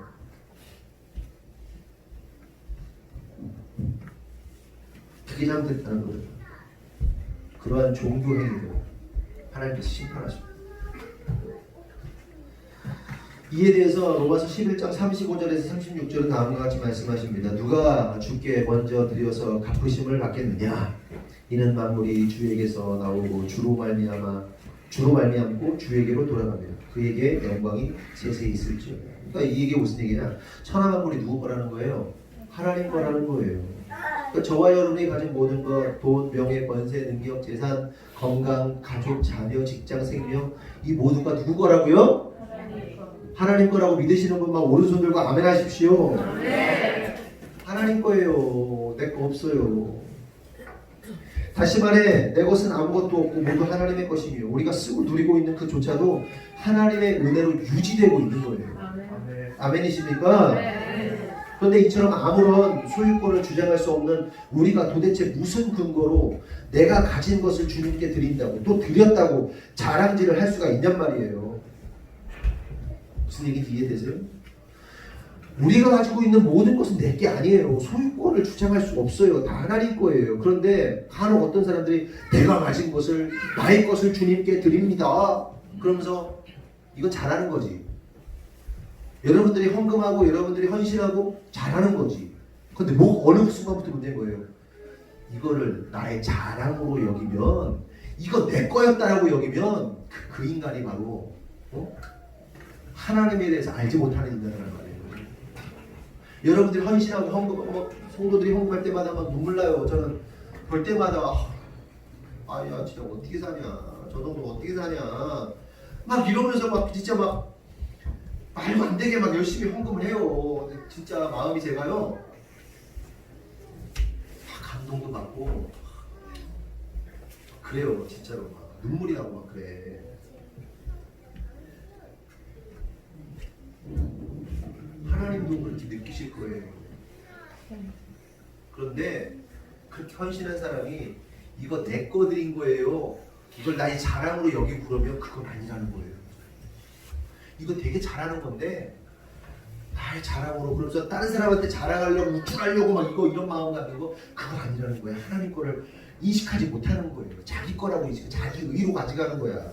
그게 잘못됐다는 거예요. 그러한 종교 행위를 하나님께서 심판하십니다. 이에 대해서 로마서 11장 35절에서 36절은 다음과 같이 말씀하십니다. 누가 주께 먼저 드려서 갚으심을 받겠느냐? 이는 만물이 주에게서 나오고 주로 말미암고 주에게로 돌아갑니다. 그에게 영광이 세세히 있을지어다. 그러니까 이게 무슨 얘기냐? 천하 만물이 누구 거라는 거예요? 하나님 거라는 거예요. 그러니까 저와 여러분이 가진 모든 것, 돈, 명예, 권세, 능력, 재산, 건강, 가족, 자녀, 직장, 생명 이 모두가 누구 거라고요? 하나님 거라고 믿으시는 분만 오른손 들고 아멘 하십시오. 하나님 거예요. 내 거 없어요. 다시 말해 내 것은 아무것도 없고 모두 하나님의 것이며 우리가 쓰고 누리고 있는 그조차도 하나님의 은혜로 유지되고 있는 거예요. 아멘이십니까? 그런데 이처럼 아무런 소유권을 주장할 수 없는 우리가 도대체 무슨 근거로 내가 가진 것을 주님께 드린다고 또 드렸다고 자랑질을 할 수가 있냔 말이에요. 무슨 얘기인지 이해되세요? 우리가 가지고 있는 모든 것은 내 게 아니에요. 소유권을 주장할 수 없어요. 다 하나님 거예요. 그런데 간혹 어떤 사람들이 내가 가진 것을 나의 것을 주님께 드립니다. 그러면서 이건 잘하는 거지. 여러분들이 헌금하고 여러분들이 헌신하고 잘하는 거지. 근데 어느 순간부터 문제인 거예요. 이거를 나의 자랑으로 여기면 이거 내 거였다라고 여기면 그 인간이 바로 하나님에 대해서 알지 못하는 인간이란 말이에요. 여러분들이 헌신하고 헌금하고 성도들이 헌금할 때마다 막 눈물 나요. 저는 볼 때마다 아야 진짜 어떻게 사냐, 저 정도 어떻게 사냐 막 이러면서 막 진짜 막 말도 안 되게 막 열심히 헌금을 해요. 근데 진짜 마음이 제가요 감동도 받고 그래요. 진짜로 막 눈물이 나고 막 그래. 하나님도 그렇게 느끼실 거예요. 그런데 그렇게 헌신한 사람이 이거 내 거 드린 거예요, 이걸 나의 자랑으로 여기고 그러면 그건 아니라는 거예요. 이거 되게 잘하는 건데 나의 자랑으로 그러면서 다른 사람한테 자랑하려고 우쭐하려고 막 이거 이런 마음 갖는 거 그거 아니라는 거야. 하나님 거를 인식하지 못하는 거예요. 자기 거라고 인식, 자기 의로 가져가는 거야.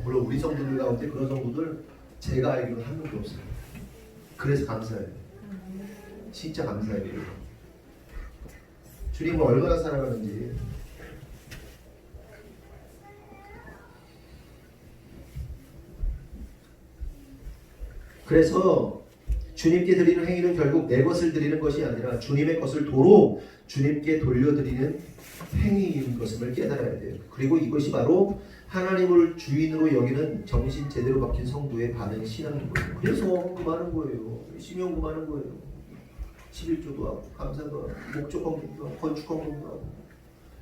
물론 우리 성도들 가운데 그런 성도들 제가 알기로는 한 명도 없어요. 그래서 감사해요. 진짜 감사해요. 주님을 얼마나 사랑하는지. 그래서 주님께 드리는 행위는 결국 내 것을 드리는 것이 아니라 주님의 것을 도로 주님께 돌려드리는 행위인 것을 깨달아야 돼요. 그리고 이것이 바로 하나님을 주인으로 여기는 정신 제대로 박힌 성도의 바른 신앙인 거예요. 그래서 헌금하는 거예요. 열심히 헌금하는 거예요. 11조도 하고 감사도 하고 목적 헌금도 하고 건축 헌금도 하고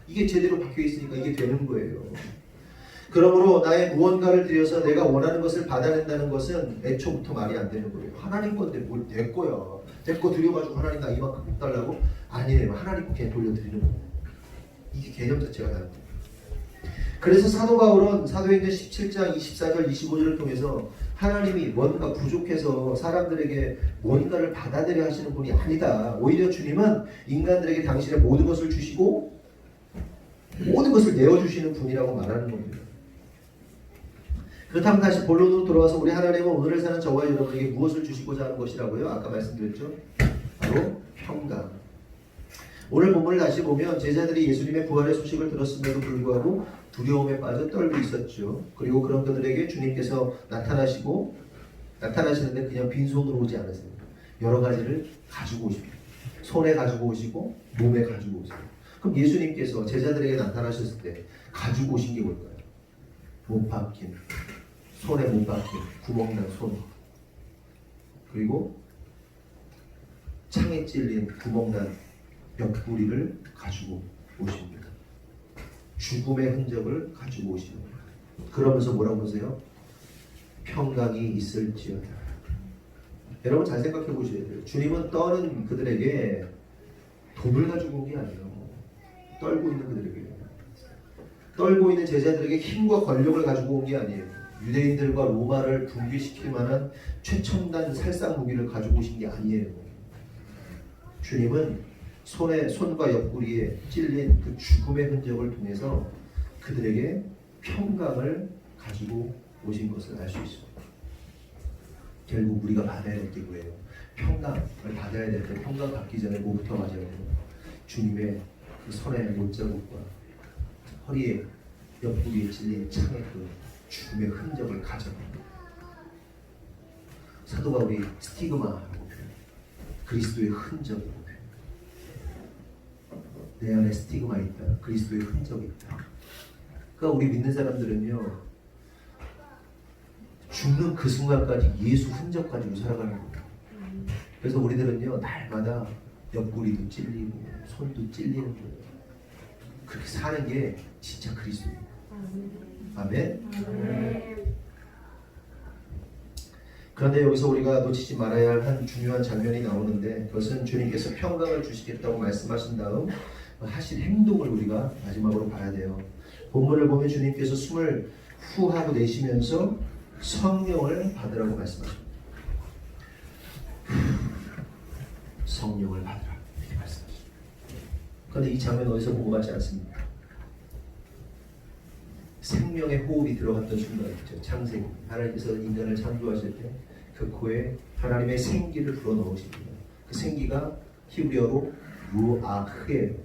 이게 제대로 박혀 있으니까 이게 되는 거예요. 그러므로 나의 무언가를 들여서 내가 원하는 것을 받아낸다는 것은 애초부터 말이 안 되는 거예요. 하나님 건데 뭘 내 거야. 내 거 들여가지고 하나님 나 이만큼 못 달라고? 아니에요. 하나님 거 그냥 돌려드리는 거예요. 이게 개념 자체가 다른 거예요. 그래서 사도 바울은 사도행전 17장 24절 25절을 통해서 하나님이 뭔가 부족해서 사람들에게 뭔가를 받아들여 하시는 분이 아니다. 오히려 주님은 인간들에게 당신의 모든 것을 주시고 모든 것을 내어주시는 분이라고 말하는 겁니다. 그렇다면 다시 본론으로 돌아와서 우리 하나님은 오늘을 사는 저와 여러분에게 무엇을 주시고자 하는 것이라고요? 아까 말씀드렸죠? 바로 평강. 오늘 본문을 다시 보면 제자들이 예수님의 부활의 소식을 들었음에도 불구하고 두려움에 빠져 떨고 있었죠. 그리고 그런 그들에게 주님께서 나타나시는데 그냥 빈손으로 오지 않으세요. 여러 가지를 가지고 오십니다. 손에 가지고 오시고 몸에 가지고 오세요. 그럼 예수님께서 제자들에게 나타나셨을 때 가지고 오신 게 뭘까요? 못 박힌, 손에 못 박힌 구멍난 손, 그리고 창에 찔린 구멍난 옆구리를 가지고 오십니다. 죽음의 흔적을 가지고 오시는 거예요. 그러면서 뭐라고 보세요? 평강이 있을지어다. 여러분 잘 생각해 보셔야 돼요. 주님은 떠는 그들에게 돈을 가지고 온 게 아니에요. 떨고 있는 그들에게, 떨고 있는 제자들에게 힘과 권력을 가지고 온 게 아니에요. 유대인들과 로마를 붕괴시킬 만한 최첨단 살상 무기를 가지고 오신 게 아니에요. 주님은 손과 옆구리에 찔린 그 죽음의 흔적을 통해서 그들에게 평강을 가지고 오신 것을 알 수 있습니다. 결국 우리가 받아야 될 게 뭐예요? 평강을 받아야 될 때 평강 받기 전에 뭐부터 맞아야 돼요? 주님의 그 손의 못자국과 허리에 옆구리에 찔린 창의 그 죽음의 흔적을 가져갑니다. 사도 바울이 스티그마라고 표현해요. 그리스도의 흔적이라고 표현해요. 내 안에 스티그마 있다. 그리스도의 흔적이 있다. 그러니까 우리 믿는 사람들은요, 죽는 그 순간까지 예수 흔적 가지고 살아가는 거예요. 그래서 우리들은요, 날마다 옆구리도 찔리고 손도 찔리는 거예요. 그렇게 사는 게 진짜 그리스도예요. 아멘. 그런데 여기서 우리가 놓치지 말아야 할 한 중요한 장면이 나오는데, 그것은 주님께서 평강을 주시겠다고 말씀하신 다음 하신 행동을 우리가 마지막으로 봐야 돼요. 본문을 보면 주님께서 숨을 후 하고 내쉬면서 성령을 받으라고 말씀하십니다. 성령을 받으라 이렇게 말씀하십니다. 그런데 이 장면 어디서 본 것 같지 않습니까? 생명의 호흡이 들어갔던 순간 있죠. 창세기, 하나님께서 인간을 창조하실 때 그 코에 하나님의 생기를 불어넣으십니다. 그 생기가 히브리어로 루아흐예요.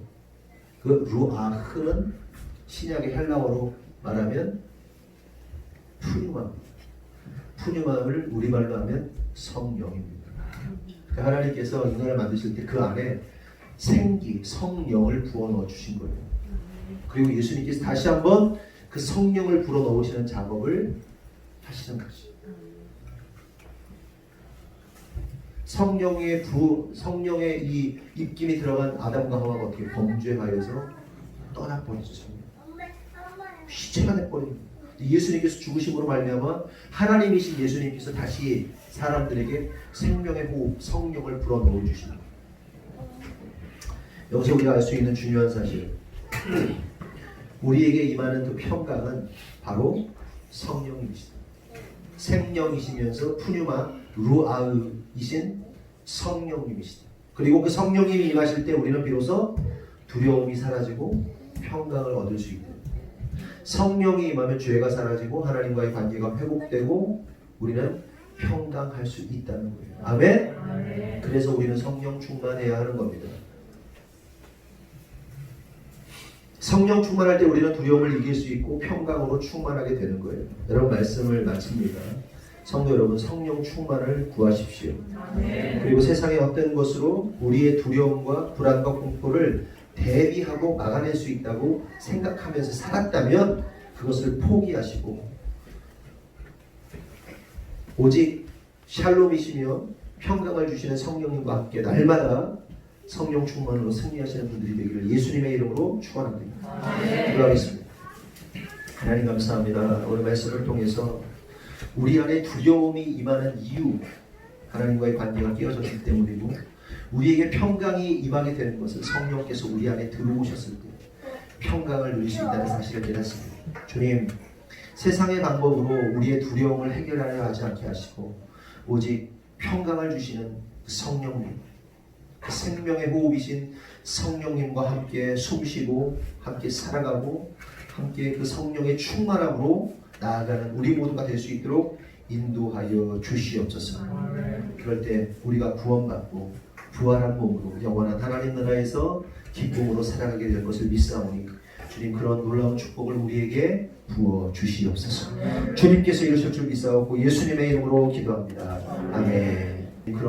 그 루아흐는 신약의 헬라어로 말하면 푸뉴마입니다. 푸뉴마를 우리말로 하면 성령입니다. 하나님께서 인간을 만드실 때 그 안에 생기, 성령을 부어 넣어 주신 거예요. 그리고 예수님께서 다시 한번 그 성령을 불어 넣으시는 작업을 하시는 거지. 성령의 이 입김이 들어간 아담과 하와가 어떻게 범죄하여서 떠나버리죠. 휘체가 내버립니다. 예수님께서 죽으심으로 말미암아 하나님이신 예수님께서 다시 사람들에게 생명의 호흡, 성령을 불어 넣어 주십니다. 여기서 우리가 알 수 있는 중요한 사실, 우리에게 임하는 그 평강은 바로 성령이시다. 생명이시면서 푸뉴마 루아으이신 성령님이시다. 그리고 그 성령님이 임하실 때 우리는 비로소 두려움이 사라지고 평강을 얻을 수 있다. 성령이 임하면 죄가 사라지고 하나님과의 관계가 회복되고 우리는 평강할 수 있다는 거예요. 아멘? 아멘. 그래서 우리는 성령 충만해야 하는 겁니다. 성령 충만할 때 우리는 두려움을 이길 수 있고 평강으로 충만하게 되는 거예요. 여러분, 말씀을 마칩니다. 성도 여러분, 성령 충만을 구하십시오. 아멘. 그리고 세상의 어떤 것으로 우리의 두려움과 불안과 공포를 대비하고 막아낼 수 있다고 생각하면서 살았다면 그것을 포기하시고 오직 샬롬이시며 평강을 주시는 성령님과 함께 날마다 성령 충만으로 승리하시는 분들이 되기를 예수님의 이름으로 축원합니다. 기도하겠습니다. 하나님 감사합니다. 오늘 말씀을 통해서 우리 안에 두려움이 임하는 이유, 하나님과의 관계가 깨어졌기 때문이고 우리에게 평강이 임하게 되는 것은 성령께서 우리 안에 들어오셨을 때 평강을 누릴 수 있다는 사실을 깨닫습니다. 주님, 세상의 방법으로 우리의 두려움을 해결하려 하지 않게 하시고 오직 평강을 주시는 성령님, 그 생명의 호흡이신 성령님과 함께 숨쉬고 함께 살아가고 함께 그 성령의 충만함으로 나아가는 우리 모두가 될 수 있도록 인도하여 주시옵소서. 그럴 때 우리가 구원받고 부활한 몸으로 영원한 하나님 나라에서 기쁨으로 살아가게 될 것을 믿사오니 주님, 그런 놀라운 축복을 우리에게 부어 주시옵소서. 주님께서 이루실 줄 믿사오고 예수님의 이름으로 기도합니다. 아멘.